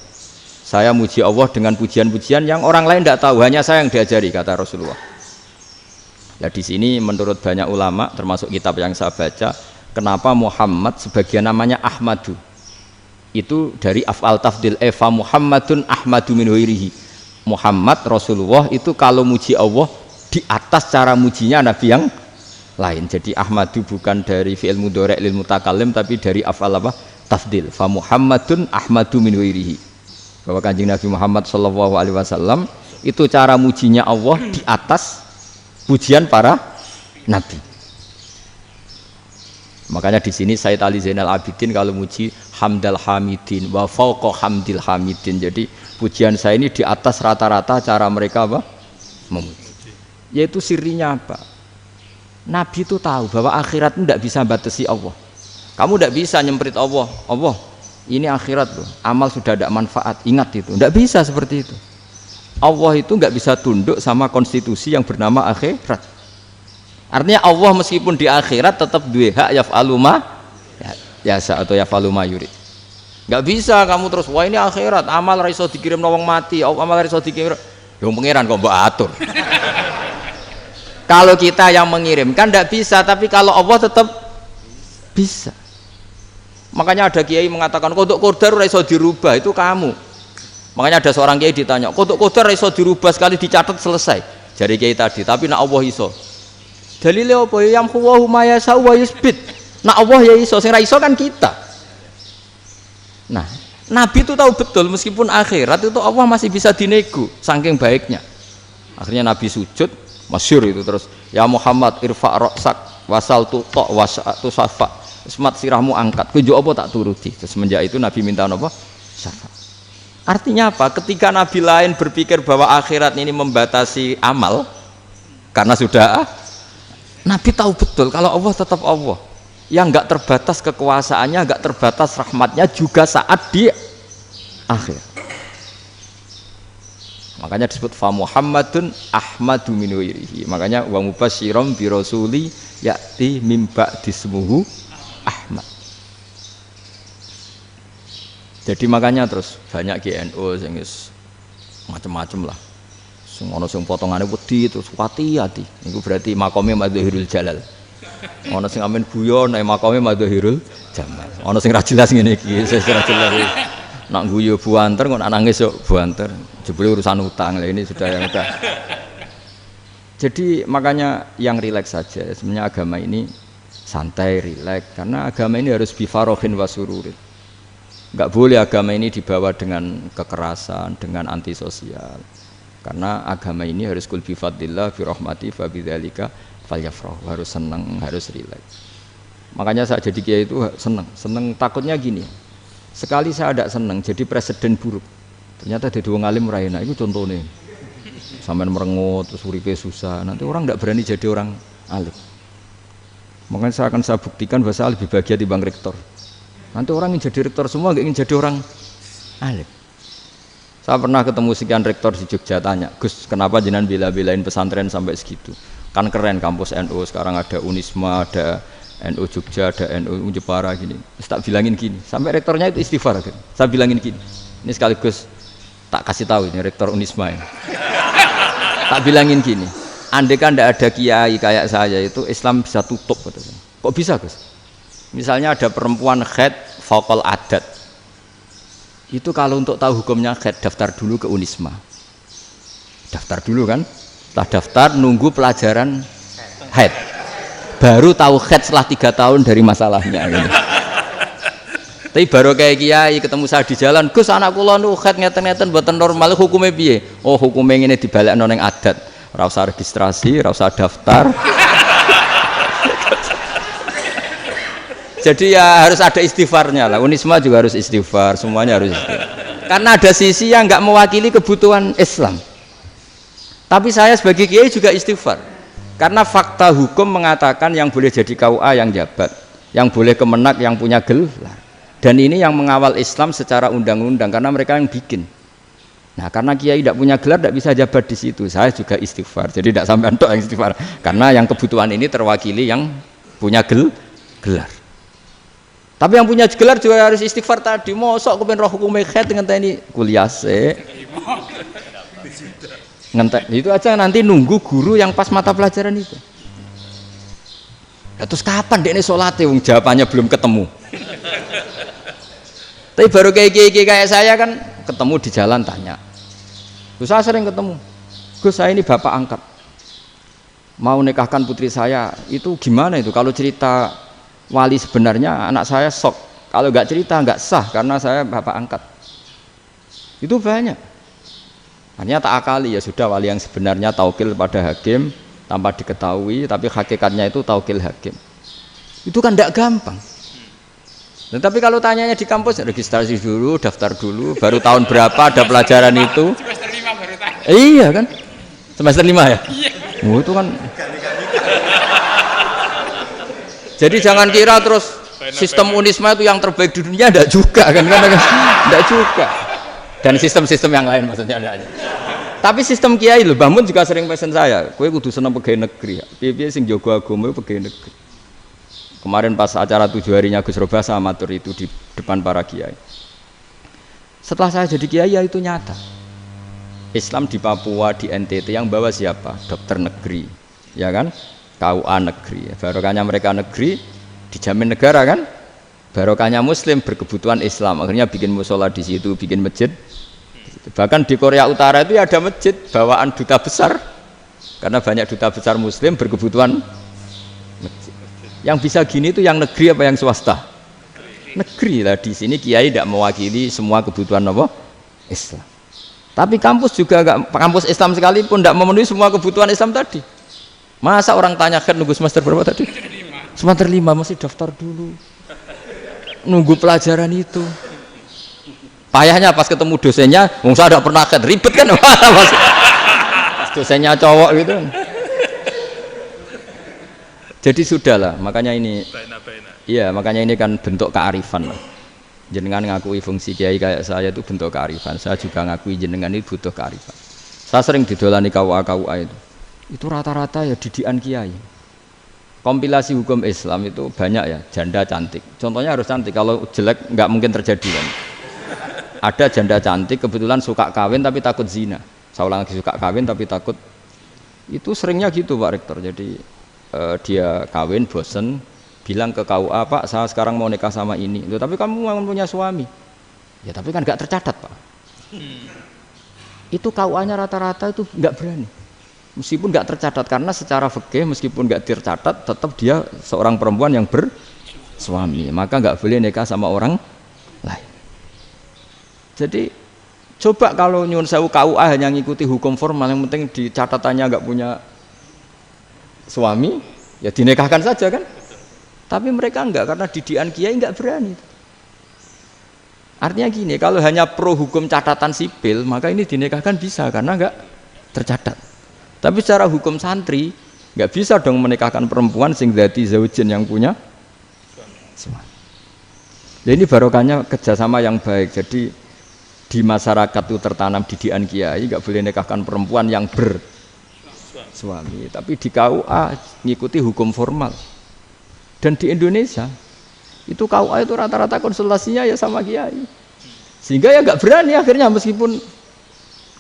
Saya muji Allah dengan pujian-pujian yang orang lain tidak tahu, hanya saya yang diajari, kata Rasulullah. Nah di sini menurut banyak ulama, termasuk kitab yang saya baca, kenapa Muhammad sebagian namanya Ahmadu? Itu dari af'al tafdil, Eva Muhammadun Ahmadu min huirihi. Muhammad Rasulullah itu kalau muji Allah di atas cara mujinya Nabi yang lain. Jadi Ahmadu bukan dari fi'il mudhari' lil mutakallim, tapi dari af'al apa? Tafdil. Fa Muhammadun Ahmadu min huirihi. Bahwa Kanjeng Nabi Muhammad SAW itu cara mujinya Allah di atas pujian para nabi. Makanya di sini Sayyid Ali Zainal Abidin kalau muji hamdal hamidin wa fauqa hamdil hamidin. Jadi pujian saya ini di atas rata-rata cara mereka apa? Memuji. Yaitu sirinya apa? Nabi itu tahu bahwa akhirat itu tidak bisa batasi Allah. Kamu tidak bisa nyemprit Allah. Allah, ini akhirat loh. Amal sudah ada manfaat. Ingat itu. Tidak bisa seperti itu. Allah itu nggak bisa tunduk sama konstitusi yang bernama akhirat. Artinya Allah meskipun di akhirat tetap duwe hak yaf'alu ma yasa atau yaf'alu ma yurid. Nggak bisa kamu terus wah ini akhirat amal ra iso dikirim wong mati, amal ra iso dikirim. Yo pangeran kok mbok atur. Kalau kita yang mengirimkan tidak bisa, tapi kalau Allah tetap bisa. Makanya ada kiai mengatakan kodok qadar ora iso dirubah, itu kamu. Makanya ada seorang kiai ditanya, kodok qadar ora iso dirubah sekali dicatat selesai. Jari kiai tadi, tapi nak Allah iso. Dalile apa ya yamhu ma yasha wa yusbit. Nak Allah ya iso, sing ra iso kan kita. Nah, Nabi itu tahu betul meskipun akhirat itu Allah masih bisa dinego saking baiknya. Akhirnya Nabi sujud, masyhur itu terus, ya Muhammad irfa' ra'sak wasal tuqa wasatu safa. Semat sirahmu angkat. Kowe apa tak turuti. Semenjak itu Nabi minta apa? Syafa'. Artinya apa? Ketika Nabi lain berpikir bahwa akhirat ini membatasi amal karena sudah Nabi tahu betul kalau Allah tetap Allah. Yang enggak terbatas kekuasaannya, enggak terbatas rahmatnya juga saat di akhir. Makanya disebut fa Muhammadun Ahmadu min ghairihi. Makanya wa mubasyiran bi rasuli ya'ti mim ba'dismuhu Ahmad. Jadi makanya terus banyak GNU sing wis macam-macam lah. Sing ana sing potongane wedi terus hati-hati. Iku berarti makome Madzahirul Jalal. Ana sing amen guyon nek makome Madzahirul Jamal. Ana sing ra jelas ngene iki, sing ra jelas. Nak guyu buanter kok nak nangis yo buanter. Jebule urusan utang lah ini sudah yang udah. Jadi makanya yang rileks saja. Sebenarnya agama ini santai, rileks karena agama ini harus bifarohin wasururin. Enggak boleh agama ini dibawa dengan kekerasan, dengan antisosial. Karena agama ini harus kul bi fadlillah bi rahmati fa bidzalika falyafrahu, harus senang, harus rileks. Makanya saya jadi kiai itu senang takutnya gini. Sekali saya tidak senang jadi presiden buruk. Ternyata jadi wong alim ra enak, itu contohnya. Sampean merengut terus uripe susah, nanti orang tidak berani jadi orang alim. Makanya saya buktikan bahwa saya lebih bahagia dibanding rektor. Nanti orang ingin jadi rektor semua, nggak ingin jadi orang alim. Saya pernah ketemu sekian rektor di Jogja, tanya, Gus, kenapa jenengan bela-belain pesantren sampai segitu? Kan keren kampus NU, sekarang ada Unisma, ada NU Jogja, ada NU Jepara gini. Tak bilangin gini, sampai rektornya itu istighfar. Kan? Saya bilangin gini, ini sekaligus tak kasih tahu ini rektor Unisma ini. Tak bilangin gini, andai kan tidak ada kiai kayak saya itu Islam bisa tutup. Kok bisa Gus? Misalnya ada perempuan haid faqal adat, itu kalau untuk tahu hukumnya haid daftar dulu ke Unisma, daftar dulu kan, setelah daftar nunggu pelajaran haid, baru tahu haid setelah 3 tahun dari masalahnya gitu. Tapi baru kayak kiai ketemu saya di jalan, Gus anak kula nu haid ngeten-ngeten mboten normal, hukumnya piye? Oh hukumnya ngene dibalekno ning adat, ora usah registrasi, ora usah daftar. Jadi ya harus ada istighfarnya lah. Unisma juga harus istighfar, semuanya harus istighfar. Karena ada sisi yang nggak mewakili kebutuhan Islam. Tapi saya sebagai kiai juga istighfar. Karena fakta hukum mengatakan yang boleh jadi KUA yang jabat, yang boleh kemenak yang punya gelar. Dan ini yang mengawal Islam secara undang-undang karena mereka yang bikin. Nah, karena kiai tidak punya gelar tidak bisa jabat di situ. Saya juga istighfar. Jadi tidak sampai entok yang istighfar. Karena yang kebutuhan ini terwakili yang punya gelar. Tapi yang punya gelar juga harus istighfar tadi. Mosok kepen roh hukum haid ngenteni kuliah se. Ngentek itu aja nanti nunggu guru yang pas mata pelajaran itu. Terus kapan dekne salate wong jawabannya belum ketemu. Tapi baru kayak saya kan ketemu di jalan tanya. Gus saya sering ketemu. Gus saya ini bapak angkat. Mau nikahkan putri saya, itu gimana itu kalau cerita wali sebenarnya anak saya sok, kalau nggak cerita nggak sah karena saya bapak angkat. Itu banyak. Hanya tak akali ya sudah wali yang sebenarnya taukil pada hakim tanpa diketahui, tapi hakikatnya itu taukil hakim. Itu kan tidak gampang. Nah, tapi kalau tanyanya di kampus registrasi dulu, daftar dulu, baru tahun berapa ada pelajaran itu? Semester 5 baru tanya. Iya kan? Semester 5 ya? Iya. Oh, itu kan. Jadi jangan kira terus sistem Unisma itu yang terbaik di dunia, enggak juga kan? Enggak juga. Dan sistem-sistem yang lain maksudnya ada aja. Tapi sistem kiai lho, Mbah Mun juga sering pesen saya, kowe kudu seneng pegawai negeri. Piye-piye sing jaga agama pegawai negeri. Kemarin pas acara 7 harinya Gus Robah saya matur itu di depan para kiai. Setelah saya jadi kiai ya itu nyata. Islam di Papua, di NTT yang bawa siapa? Dokter negeri, ya kan? KUA negeri. Barokahnya mereka negeri dijamin negara kan? Barokahnya Muslim berkebutuhan Islam. Akhirnya bikin musola di situ, bikin masjid. Bahkan di Korea Utara itu ada masjid bawaan duta besar, karena banyak duta besar Muslim berkebutuhan masjid. Yang bisa gini itu yang negeri apa yang swasta? Negeri lah. Di sini kiai tidak mewakili semua kebutuhan apa? Islam. Tapi kampus juga enggak, kampus Islam sekalipun tidak memenuhi semua kebutuhan Islam tadi. Masa orang tanya kan nunggu semester berapa tadi? Semester 5 masih daftar dulu. Nunggu pelajaran itu. Payahnya pas ketemu dosennya, saya tidak pernah kan ribet kan? Dosennya cowok gitu. Jadi sudahlah, makanya ini, iya makanya ini kan bentuk kearifan lah. Jenengan ngakui fungsi kiai kayak saya itu bentuk kearifan. Saya juga ngakui jenengan itu butuh kearifan. Saya sering didolani KUA itu rata-rata ya didikan kiai. Kompilasi hukum Islam itu banyak ya, janda cantik. Contohnya harus cantik, kalau jelek nggak mungkin terjadi kan. Ada janda cantik kebetulan suka kawin tapi takut zina. Saya ulang lagi, suka kawin tapi takut. Itu seringnya gitu Pak Rektor. Jadi dia kawin bosen, bilang ke KUA, Pak saya sekarang mau nikah sama ini. Loh, tapi kamu mau punya suami. Ya tapi kan nggak tercatat Pak. Itu KUA-nya rata-rata itu nggak berani. Meskipun nggak tercatat, karena secara fikih meskipun nggak tercatat tetap dia seorang perempuan yang bersuami, maka nggak boleh nikah sama orang lain. Jadi coba kalau nyun sewu KUA hanya ngikuti hukum formal, yang penting di catatannya nggak punya suami, ya dinikahkan saja kan. Tapi mereka enggak, karena didikan kiai enggak berani. Artinya gini, kalau hanya pro hukum catatan sipil, maka ini dinikahkan bisa karena enggak tercatat. Tapi secara hukum santri enggak bisa dong menikahkan perempuan sing dzati zaujin yang punya suami. Jadi ini barokahnya kerjasama yang baik. Jadi di masyarakat itu tertanam didikan kiai, enggak boleh nikahkan perempuan yang bersuami. Tapi di KUA ngikuti hukum formal. Dan di Indonesia itu KUA itu rata-rata konsultasinya ya sama kiai, sehingga ya nggak berani akhirnya, meskipun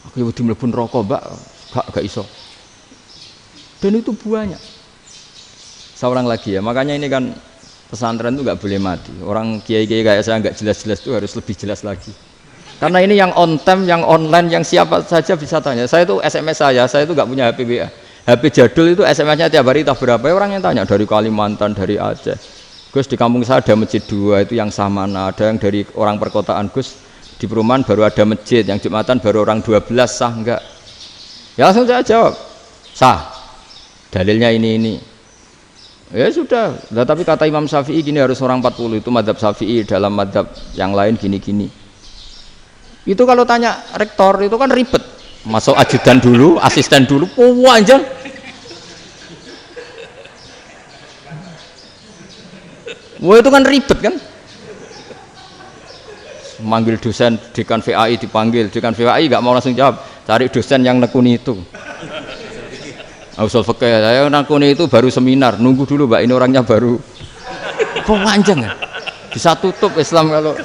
aku udah mlebu rokok mbak gak iso. Dan itu banyak. Saya ulang lagi ya, makanya ini kan pesantren itu nggak boleh mati. Orang kiai-kiai kayak saya nggak jelas-jelas itu harus lebih jelas lagi, karena ini yang on time, yang online, yang siapa saja bisa tanya. Saya itu SMS saya itu nggak punya HP WA. HP jadul itu SMS-nya tiap hari tak berapa, orang yang tanya dari Kalimantan, dari Aceh. Gus di kampung saya ada masjid 2 itu yang Samana, ada yang dari orang perkotaan, Gus di perumahan baru ada masjid, yang Jumatan baru orang 12, sah enggak? Ya langsung saya jawab, sah. Dalilnya ini. Ya sudah, nah, tapi kata Imam Syafi'i gini harus orang 40, itu madzhab Syafi'i, dalam madzhab yang lain gini-gini. Itu kalau tanya rektor itu kan ribet. Masuk ajudan dulu, asisten dulu, panjang. Wah itu kan ribet kan? Manggil dosen, dekan VAI dipanggil, dekan VAI nggak mau langsung jawab, cari dosen yang nekuni itu. Usul fikih, saya nekuni itu baru seminar, nunggu dulu mbak, ini orangnya baru. Panjang kan? Bisa tutup Islam kalau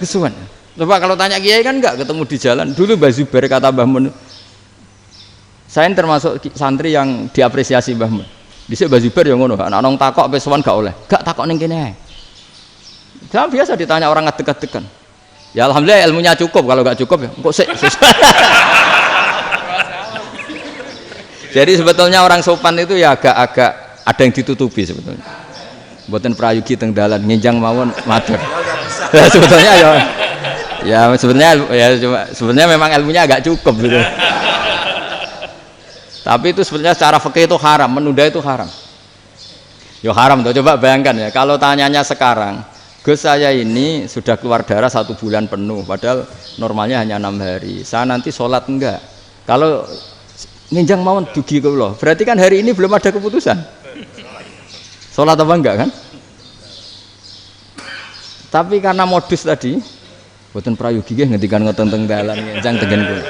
kesuwen. Coba kalau tanya kiai kan enggak, ketemu di jalan. Dulu Mbah Zubair kata Mbah Mun, saya termasuk santri yang diapresiasi Mbah Mun. Dhisik Mbah Zubair yang ngono, anak nong takok pesuan gak oleh. Gak takok ning kene. Jangan biasa ditanya orang ngadeg-adegan. Ya alhamdulillah ilmunya cukup, kalau gak cukup ya kok sik. Jadi sebetulnya orang sopan itu ya agak ada yang ditutupi sebetulnya. Mboten prayogi teng dalan nginjang mawon matur. Ya sebetulnya ya sebenarnya memang ilmunya agak cukup gitu. Tapi itu sebenarnya secara fikih itu haram, menunda itu haram. Ya haram tuh, coba bayangkan ya, kalau tanyanya sekarang Gus saya ini sudah keluar darah 1 bulan penuh, padahal normalnya hanya 6 hari. Saya nanti sholat enggak? Kalau nginjang mawon dugi kula, berarti kan hari ini belum ada keputusan. Sholat apa enggak kan? Tapi karena modus tadi, boten prayogi nggih ngendikan ngoten teng dalan nginjang tengen kula.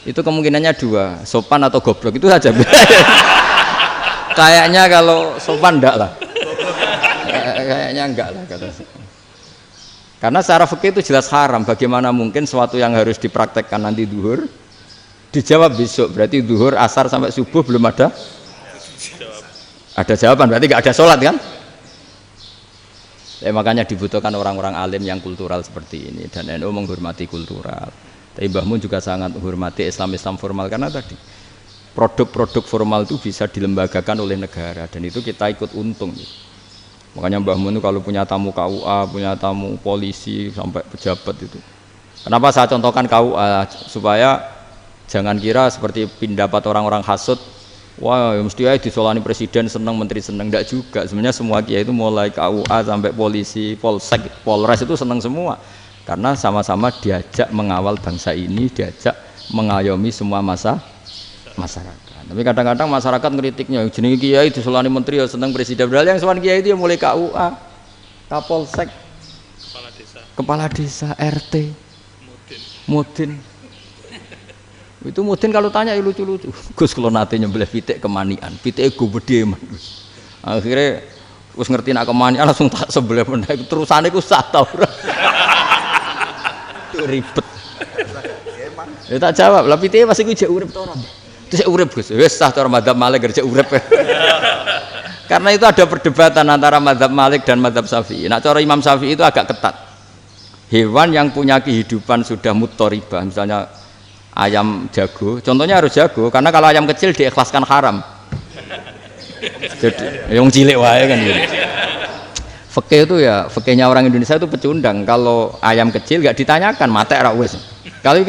Itu kemungkinannya 2, sopan atau goblok itu saja. Kayaknya kalau sopan enggak lah. Kayaknya enggak lah kata saya. Karena secara fikih itu jelas haram. Bagaimana mungkin sesuatu yang harus dipraktekkan nanti duhur dijawab besok? Berarti duhur, asar sampai subuh belum ada jawaban. Berarti nggak ada sholat kan? Makanya dibutuhkan orang-orang alim yang kultural seperti ini. Dan NU menghormati kultural. Tapi Mbah Mun juga sangat menghormati Islam formal karena tadi produk-produk formal itu bisa dilembagakan oleh negara dan itu kita ikut untung. Makanya Mbah Mun itu kalau punya tamu KUA, punya tamu polisi sampai pejabat itu. Kenapa saya contohkan KUA? Supaya jangan kira seperti pendapat orang-orang hasud, wah ya mesti aja disolani presiden seneng, menteri seneng. Enggak juga. Sebenarnya semua kiai itu mulai KUA sampai polisi, polsek, polres itu seneng semua. Karena sama-sama diajak mengawal bangsa ini, diajak mengayomi semua masyarakat. Tapi kadang-kadang masyarakat ngeritiknya, jenenge kiai disolani menteri ya seneng presiden. Padahal yang sowan kiai itu ya mulai KUA, Kapolsek, kepala desa, RT, Mudin. Itu Mudin kalau tanya ya lucu-lucu. Gus kalau nate nyembelih pitik kemanian, pitike go gedhe men. Akhirnya wis ngerti nak kemanian langsung tak sebelah meneh. Terusane ku sak ta ora. Ribet. Ya tak jawab, lah pitike masih ku jek urip to ora? Terus urip Gus, wis sah cara mazhab Malik kerja urip. Karena itu ada perdebatan antara mazhab Malik dan mazhab Syafi'i. Nah, cara Imam Syafi'i itu agak ketat. Hewan yang punya kehidupan sudah mutharibah, misalnya ayam jago, contohnya harus jago, karena kalau ayam kecil diikhlaskan haram. Jadi yang cilik wae kan gitu. Fikih itu ya, fikihnya orang Indonesia itu pecundang. Kalau ayam kecil enggak ditanyakan, mate ra wis. Kalau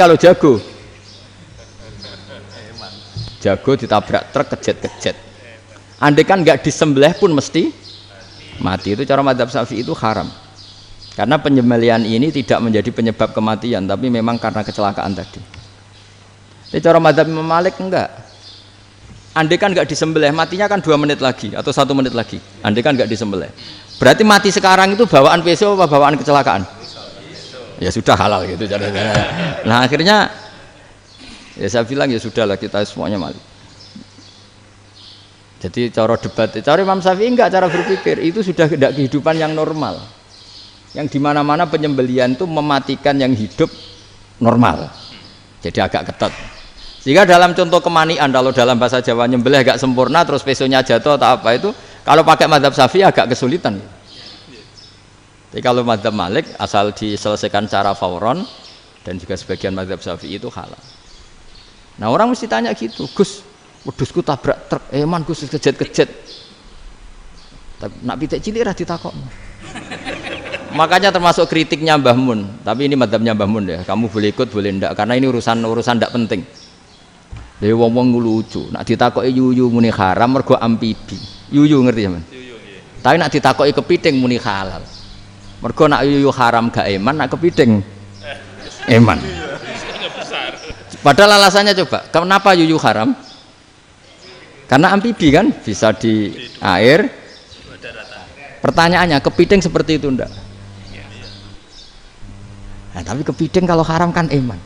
jago ditabrak truk kejet-kejet. Andai kan nggak disembelih pun mesti mati. Itu cara mazhab Syafi'i itu haram. Karena penyembelihan ini tidak menjadi penyebab kematian, tapi memang karena kecelakaan tadi. Tapi cara mazhab Imam Malik enggak. Andai kan nggak disembelih, matinya kan 2 menit lagi atau 1 menit lagi. Andai kan nggak disembelih. Berarti mati sekarang itu bawaan pisau apa bawaan kecelakaan? Ya sudah halal gitu caranya. Nah akhirnya ya saya bilang ya sudahlah kita semuanya mati. Jadi cara debat, cara Imam Syafi'i enggak, cara berpikir itu sudah tidak kehidupan yang normal. Yang dimana-mana penyembelihan itu mematikan yang hidup normal. Jadi agak ketat. Sehingga dalam contoh kemanian, kalau dalam bahasa Jawa nyembelih agak sempurna terus pesonya jatuh atau apa itu, kalau pakai mazhab Syafi'i agak kesulitan. Jadi kalau mazhab Malik asal diselesaikan secara fauron dan juga sebagian mazhab Syafi'i itu halal. Nah orang mesti tanya gitu, Gus, wedhusku tabrak truk, man Gus kejet-kejet. Nak pitik cilik ra ditakokno. Makanya termasuk kritiknya Mbah Mun, tapi ini mazhabnya Mbah Mun ya. Kamu boleh ikut boleh ndak karena ini urusan ndak penting. Dewe wong-wong lucu, nak ditakoki yuyu muni haram mergo amfibi. Yuyu ngerti ya, Man? Yuyu nggih. Tapi nak ditakoki kepiting muni halal. Mergo nak yuyu haram gak eman, nak kepiting eman. Padahal alasannya coba, kenapa yuyu haram? Karena amfibi kan, bisa di air. Pertanyaannya, kepiting seperti itu enggak? Nah, tapi kepiting kalau haram kan eman.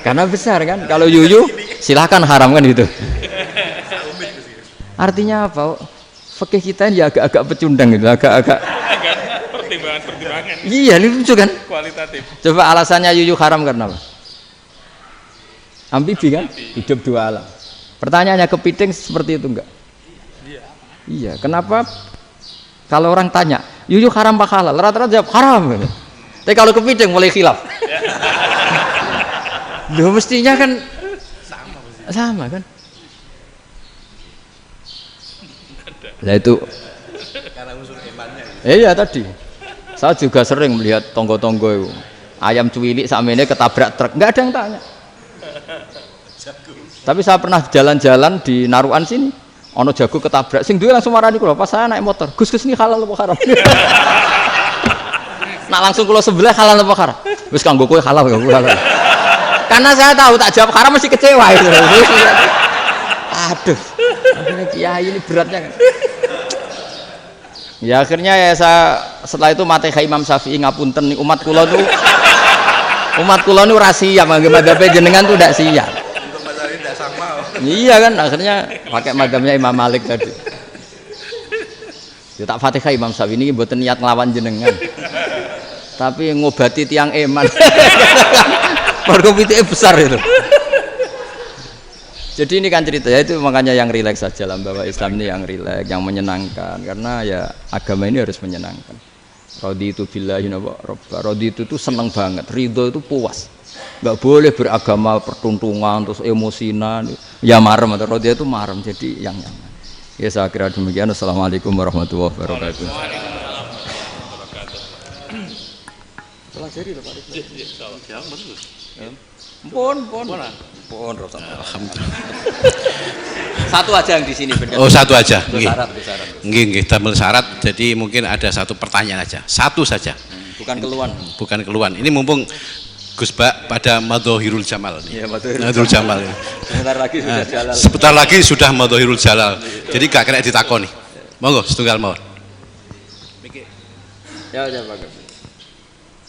Karena besar kan, kalau yuyu silahkan haram kan gitu. Artinya apa? Fikih kita ya agak-agak pecundang gitu, agak-agak pertimbangan. Iya, ini lucu kan? Kualitatif. Coba alasannya yuyu haram karena apa? Amfibi kan? Hidup 2 alam. Pertanyaannya kepiting seperti itu enggak? Iya. Kenapa? Kalau orang tanya, yuyu haram apa halal? Rata-rata jawab haram. Tapi kalau kepiting mulai khilaf. Loh mestinya kan sama kan? Nah itu. Karena unsur imannya. Iya tadi. Saya juga sering melihat tonggo-tonggo itu. Ayam cuwilik sakmene ketabrak truk, enggak ada yang tanya. Tapi saya pernah jalan-jalan di Naruan sini. Ono jago ketabrak, sing duwe langsung marani kula pas saya naik motor. Gus ini halal apa haram? Nak langsung kula sebelah halal apa haram? Wis kanggo kowe halal kanggo halal. Karena saya tahu tak jawab haram mesti kecewa itu. Aduh. Akhirnya kiai ini beratnya kan. Ya akhirnya ya saya setelah itu Fatihah Imam Syafi'i ngapunten nih umat kula nu rahasia madzhab jenengan tuh ndak siap. Iya kan akhirnya pakai madzhabnya Imam Malik tadi. Ya tak Fatihah Imam Syafi'i ini mboten niat nglawan jenengan. Tapi ngobati tiang eman. Mergo pitike besar itu. Jadi ini kan cerita ya itu makanya yang rileks saja lah bahwa Islam ini yang rileks, yang menyenangkan karena ya agama ini harus menyenangkan. Raditu billahi robba. Raditu itu seneng banget, ridho itu puas. Enggak boleh beragama pertuntungan terus emosinan. Ya marem atau raditu itu marem jadi yang nyaman. Ya saya kira demikian. Assalamualaikum warahmatullahi wabarakatuh. Pelajari lho Pak. Ya, bagus. Pon. Alhamdulillah. Satu aja yang di sini benar. Oh, satu aja. Nggih. Syarat. Nggih, damel syarat. Jadi mungkin ada satu pertanyaan aja. Satu saja. Bukan keluhan. Bukan keluhan. Ini mumpung Gus Bak pada Madhahirul Jamal. Iya, Madhahirul Jamal. Sebentar lagi sudah jalal. Sebentar lagi sudah Madhahirul Jalal. Jadi gak kena ditakoni. Monggo setunggal mawon. Ya, bagus.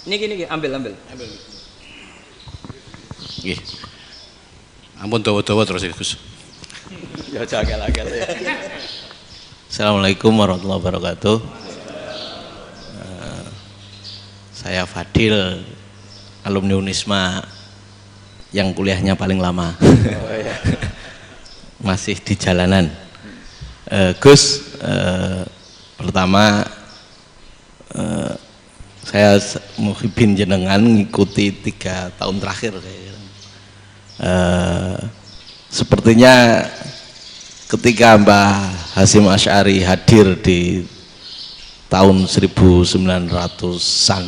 Ini gini, ambil. Nggih. Ampun dawa-dawa terus Gus. Ya jagal-jagal ya. Assalamualaikum warahmatullahi wabarakatuh. Saya Fadil, alumni Unisma yang kuliahnya paling lama. Oh, iya. Masih di jalanan. Gus, pertama saya muhibin jenengan ngikuti 3 tahun terakhir kayaknya. Sepertinya ketika Mbah Hasyim Asy'ari hadir di tahun 1900-an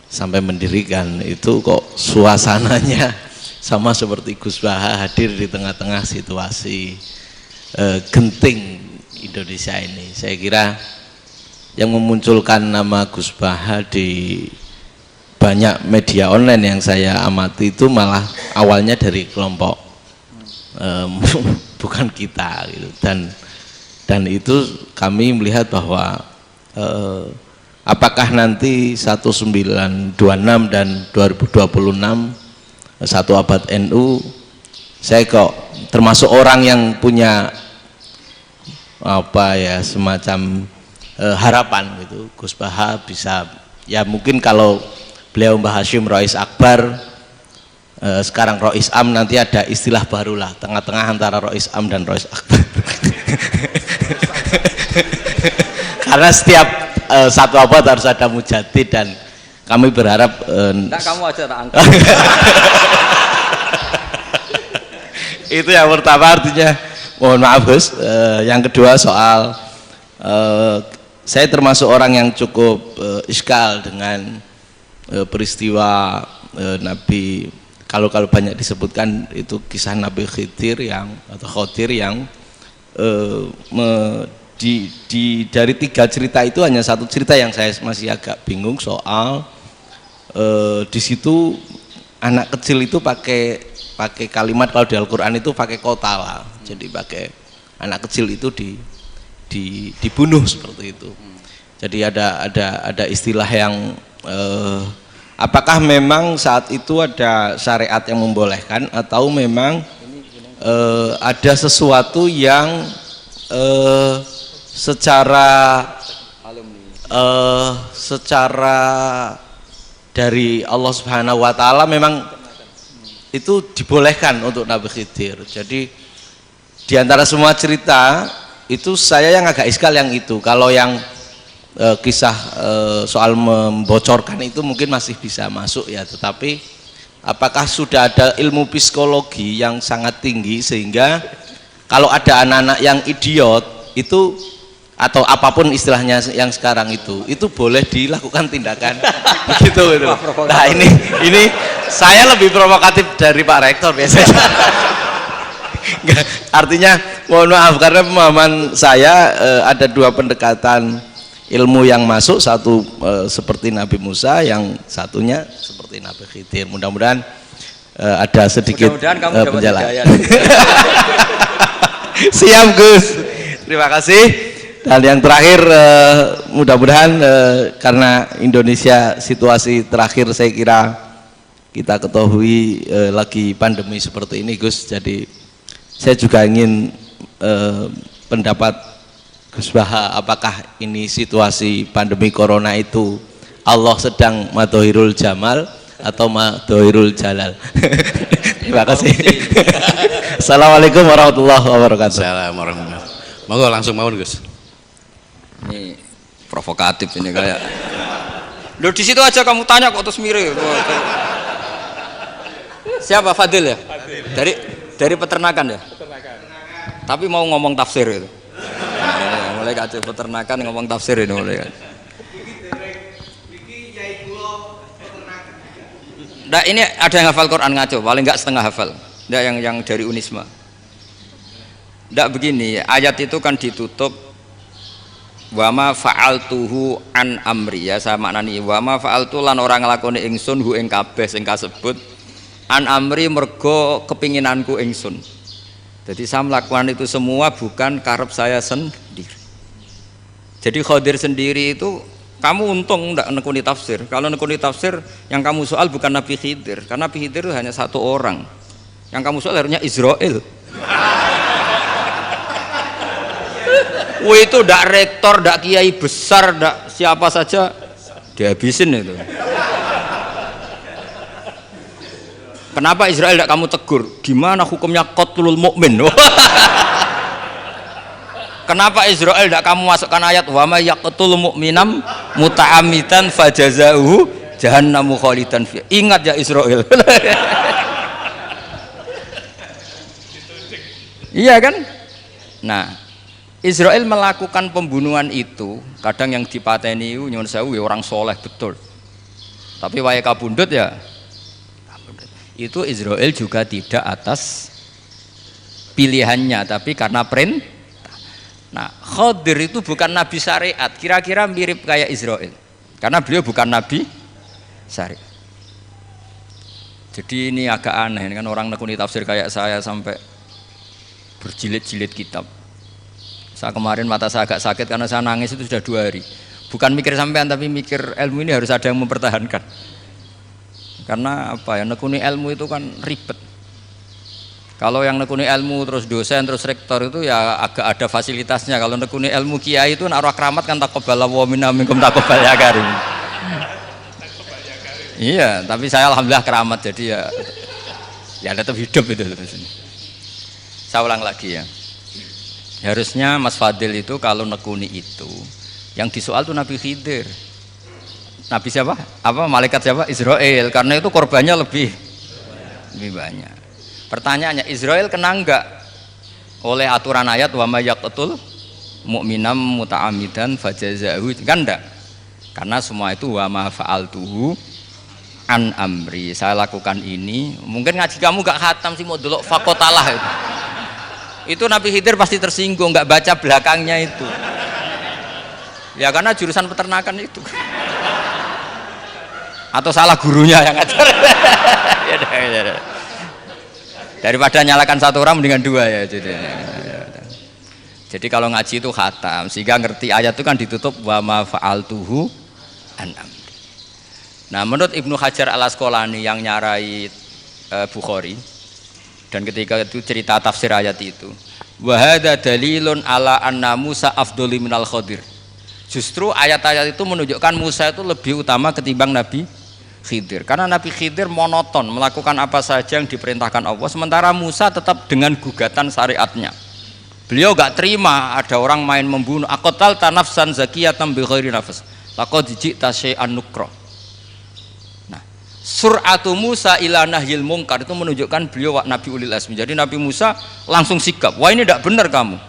sampai mendirikan itu kok suasananya sama seperti Gus Baha hadir di tengah-tengah situasi genting Indonesia ini. Saya kira yang memunculkan nama Gus Baha di banyak media online yang saya amati itu malah awalnya dari kelompok bukan kita gitu. Dan itu kami melihat bahwa apakah nanti 1926 dan 2026 satu abad NU, saya kok termasuk orang yang punya apa ya semacam harapan gitu Gus Baha bisa ya mungkin kalau beliau Mbah Hasyim Rois Akbar, sekarang Rois Am, nanti ada istilah baru lah, tengah-tengah antara Rois Am dan Rois Akbar. Karena setiap satu abad harus ada mujadid dan kami berharap Enggak, kamu aja tak angkat. Itu yang pertama, artinya mohon maaf Gus. Yang kedua soal saya termasuk orang yang cukup iskal dengan peristiwa Nabi, kalau banyak disebutkan itu kisah Nabi Khidir Khodir yang dari 3 cerita itu hanya satu cerita yang saya masih agak bingung soal di situ anak kecil itu pakai kalimat, kalau di Al-Quran itu pakai kota lah, jadi pakai anak kecil itu dibunuh seperti itu. Jadi ada istilah yang apakah memang saat itu ada syariat yang membolehkan atau memang ada sesuatu yang secara dari Allah Subhanahu wa taala memang itu dibolehkan untuk Nabi Khidir. Jadi di antara semua cerita itu saya yang agak iskal yang itu. Kalau yang kisah soal membocorkan itu mungkin masih bisa masuk ya, tetapi apakah sudah ada ilmu psikologi yang sangat tinggi sehingga kalau ada anak-anak yang idiot itu atau apapun istilahnya yang sekarang itu boleh dilakukan tindakan begitu gitu. Nah ini saya lebih provokatif dari Pak Rektor biasanya. Artinya Mohon maaf karena pemahaman saya ada dua pendekatan ilmu yang masuk, satu seperti Nabi Musa, yang satunya seperti Nabi Khidir. Mudah-mudahan ada sedikit penjelasan. Siap Gus, terima kasih. Dan yang terakhir mudah-mudahan karena Indonesia situasi terakhir saya kira kita ketahui lagi pandemi seperti ini Gus, jadi saya juga ingin pendapat Gus Baha, apakah ini situasi pandemi corona itu Allah sedang madhohirul jamal atau madhohirul jalal? Terima kasih. Assalamualaikum warahmatullahi wabarakatuh. Assalamualaikum warahmatullahi wabarakatuh. Monggo langsung mawon Gus. Ini provokatif ini kayak. Loh di situ aja kamu tanya kok terus mirip. Siapa Fadil ya? Fadil. Dari peternakan ya? Peternakan. Tapi mau ngomong tafsir itu. Nah, mulai kacau peternakan ngomong tafsir ini mulai kan. Nah, ini ada yang hafal Quran ngaco, paling enggak setengah hafal. Enggak yang dari Unisma. Enggak begini, ayat itu kan ditutup wa ma fa'altuhu an amri, ya sama maknani wa ma fa'altu lan ora nglakoni ingsun hu ing kabeh sing kasebut an amri mergo kepinginanku ingsun. Jadi saya melakukan itu semua bukan karep saya sendiri. Jadi Khadir sendiri itu kamu untung enggak nekuni tafsir. Kalau nekuni tafsir yang kamu soal bukan Nabi Khidir, karena Nabi Khidir itu hanya satu orang. Yang kamu soal harusnya Israel. Wah itu ndak rektor, ndak kiai besar, ndak siapa saja dihabisin itu. Kenapa Israel ndak kamu tegur? Gimana hukumnya qatlul mukmin? Kenapa Israel ndak kamu masukkan ayat wa may yaqtul mu'minam muta'ammidan fajazauhu jahannamu khalidan fi. Ingat ya Israel. Iya kan? Nah, Israel melakukan pembunuhan itu, kadang yang dipateni nyuwun sewu ya orang soleh betul. Tapi wae kabundut ya. Itu Israel juga tidak atas pilihannya, tapi karena perintah. Nah, Khadir itu bukan nabi syariat, kira-kira mirip kayak Israel, karena beliau bukan nabi syariat. Jadi ini agak aneh, ini kan orang nekuni tafsir kayak saya sampai berjilid-jilid kitab. Saya kemarin mata saya agak sakit karena saya nangis itu sudah 2 hari. Bukan mikir sampean, tapi mikir ilmu ini harus ada yang mempertahankan. Karena apa ya, nekuni ilmu itu kan ribet. Kalau yang nekuni ilmu terus dosen terus rektor itu ya agak ada fasilitasnya. Kalau nekuni ilmu kiai itu naruh keramat kan taqabbala wa minna minkum taqabbal ya karim. Iya, tapi saya alhamdulillah keramat, jadi ya tetap hidup itu. Saya ulang lagi ya. Harusnya Mas Fadil itu kalau nekuni itu yang disoal tuh Nabi Khidir. Nabi siapa? Apa malaikat siapa? Israel. Karena itu korbannya lebih banyak. Pertanyaannya, Israel kena enggak oleh aturan ayat wa may yaqtul mu'minam muta'ammidan fajazahu? Kan enggak. Karena semua itu wa ma fa'altuhu an amri. Saya lakukan ini. Mungkin ngaji kamu enggak khatam sih, mau delok fakotalah itu. Itu Nabi Khidir pasti tersinggung, enggak baca belakangnya itu. Ya karena jurusan peternakan itu. Atau salah gurunya yang ngajar. Ya. Daripada nyalakan satu orang mendingan 2 ya. Jadi kalau ngaji itu khatam, sehingga ngerti ayat itu kan ditutup wa ma fa'altuhu an amri. Nah, menurut Ibnu Hajar Al-Asqalani yang nyarai Bukhari, dan ketika itu cerita tafsir ayat itu, wa hadza dalilun ala anna Musa afdhali minal Khadir. Justru ayat-ayat itu menunjukkan Musa itu lebih utama ketimbang Nabi Khidir, karena Nabi Khidir monoton melakukan apa saja yang diperintahkan Allah, sementara Musa tetap dengan gugatan syariatnya. Beliau gak terima ada orang main membunuh. Aqtal tanafsan zakiyatan bi ghairi nafs laqad ji'ta syai'an nukra. Nah, sur'atu Musa ila nahyil munkar itu menunjukkan beliau Nabi ulil azmi. Jadi Nabi Musa langsung sikap, wah ini tidak benar kamu,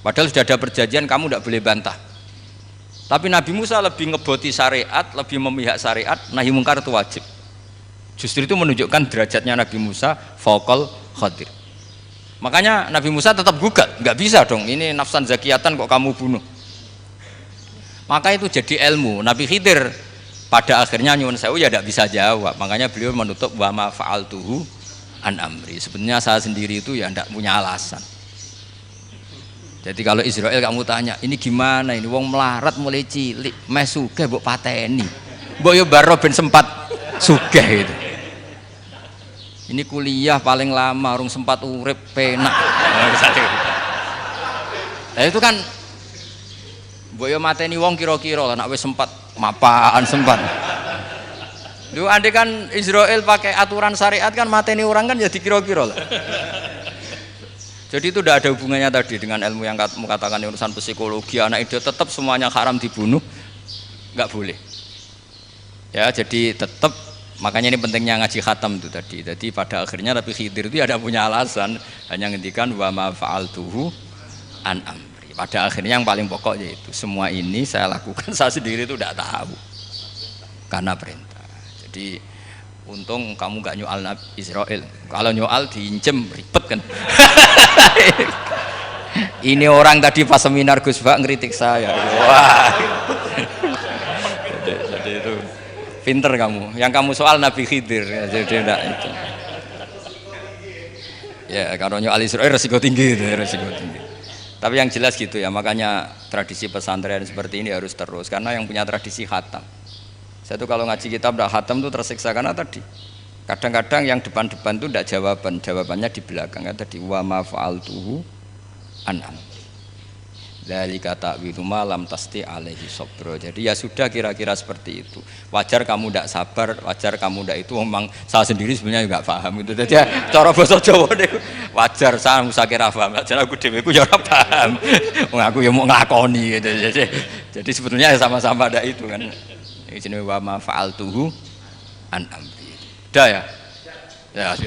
padahal sudah ada perjanjian, kamu tidak boleh bantah. Tapi Nabi Musa lebih ngeboti syariat, lebih memihak syariat, nahi mungkar itu wajib. Justru itu menunjukkan derajatnya Nabi Musa fauqal Khadir. Makanya Nabi Musa tetap gugat, nggak bisa dong, ini nafsan zakiyatan kok kamu bunuh. Maka itu jadi ilmu. Nabi Khidir pada akhirnya nyuwun sewu ya tidak bisa jawab. Makanya beliau menutup wa ma fa'altuhu an amri. Sebenarnya saya sendiri itu ya tidak punya alasan. Jadi kalau Israel kamu tanya, ini gimana ini wong melarat mulai cilik, meh sugih mbok pateni. Mbok yo baro ben sempat sugih itu. Ini kuliah paling lama urung sempat urip penak. Nah itu kan mbok yo mateni wong kira-kira nek wis sempat mapan sempat. Lho andai kan Israel pakai aturan syariat kan mateni orang kan jadi kira-kira lah. Jadi itu tidak ada hubungannya tadi dengan ilmu yang kamu katakan urusan psikologi anak itu tetap semuanya haram dibunuh, nggak boleh. Ya jadi tetap makanya ini pentingnya ngaji khatam itu tadi. Jadi pada akhirnya Nabi Khidir itu ada punya alasan, hanya ngendikan wa ma fa'altuhu an amri. Pada akhirnya yang paling pokok yaitu semua ini saya lakukan saya sendiri itu tidak tahu karena perintah. Jadi untung kamu gak nyoal Nabi Israel. Kalau nyoal diinjem ribet kan. Ini orang tadi pas seminar Gus Bak ngeritik saya. Wah. Jadi itu pinter kamu. Yang kamu soal Nabi Khidir. Jadi enggak itu. Ya kalau nyoal Israel resiko tinggi itu, resiko tinggi. Tapi yang jelas gitu ya, makanya tradisi pesantren seperti ini harus terus karena yang punya tradisi khatam. Saya tuh kalau ngaji kitab tidak khatam tuh tersiksa karena tadi kadang-kadang yang depan-depan tuh tidak jawabannya di belakang kan tadi wa ma fa'altuhu an amri. Dzalika ta'wilu ma lam tasti alaihi sabra. Jadi ya sudah kira-kira seperti itu. Wajar kamu tidak sabar, wajar kamu tidak itu memang saya sendiri sebenarnya enggak paham gitu. Jadi cara basa Jawa niku wajar saya kira paham. Wajar aku dhewe ku ya ora paham. Wong aku ya mau nglakoni gitu. Jadi sebetulnya sama-sama ada itu kan. Ini jenis wa ma fa'altuhu an amri. Dah ya? Ya.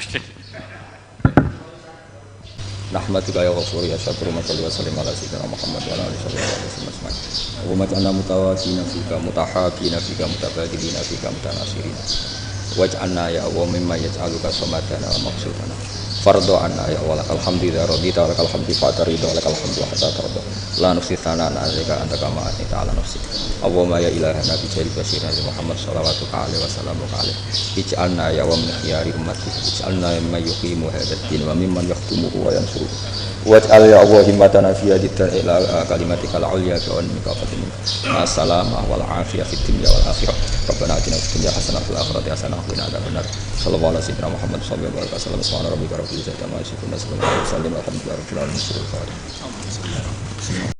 Nahmaduka ya ghafur ya syakur wa salli wa sallim ala sayyidina Muhammad wa ala alihi wa sahbihi. Wa maj'alna mutawakkilina fika mutahaqqina fika mutabadilina fika mutanasirina. Waj'alna ya wa mimma yaj'aluka samadana wa maqsudana. Fardo anna ya Allah alhamdulillah radita wa lakal hamdu fa tarida wa lakal hamdu hatta tarda. La nafsi thanana alaika anta kama atita ala nafsi. Allahumma ya ilahana bi jari basirina Muhammad sallallahu alaihi wasallam ij'alna ya wa min khiyari ummati ij'alna mimman yuqimu hadzal din wa mimman yahtumuhu wa yansuru waj'al ya Allah himmatana fi hadita ila kalimatikal ulya wa minka fatin assalamu wal afiyah fid dunya wal akhirah rabbana atina fid dunya hasanah wa fil akhirati hasanah wa qina adzabannar sallallahu alaihi Muhammad sallallahu alaihi wasallam subhana rabbika rabbil izzati amma yasifun wa salamun alal mursalin walhamdulillahi rabbil alamin.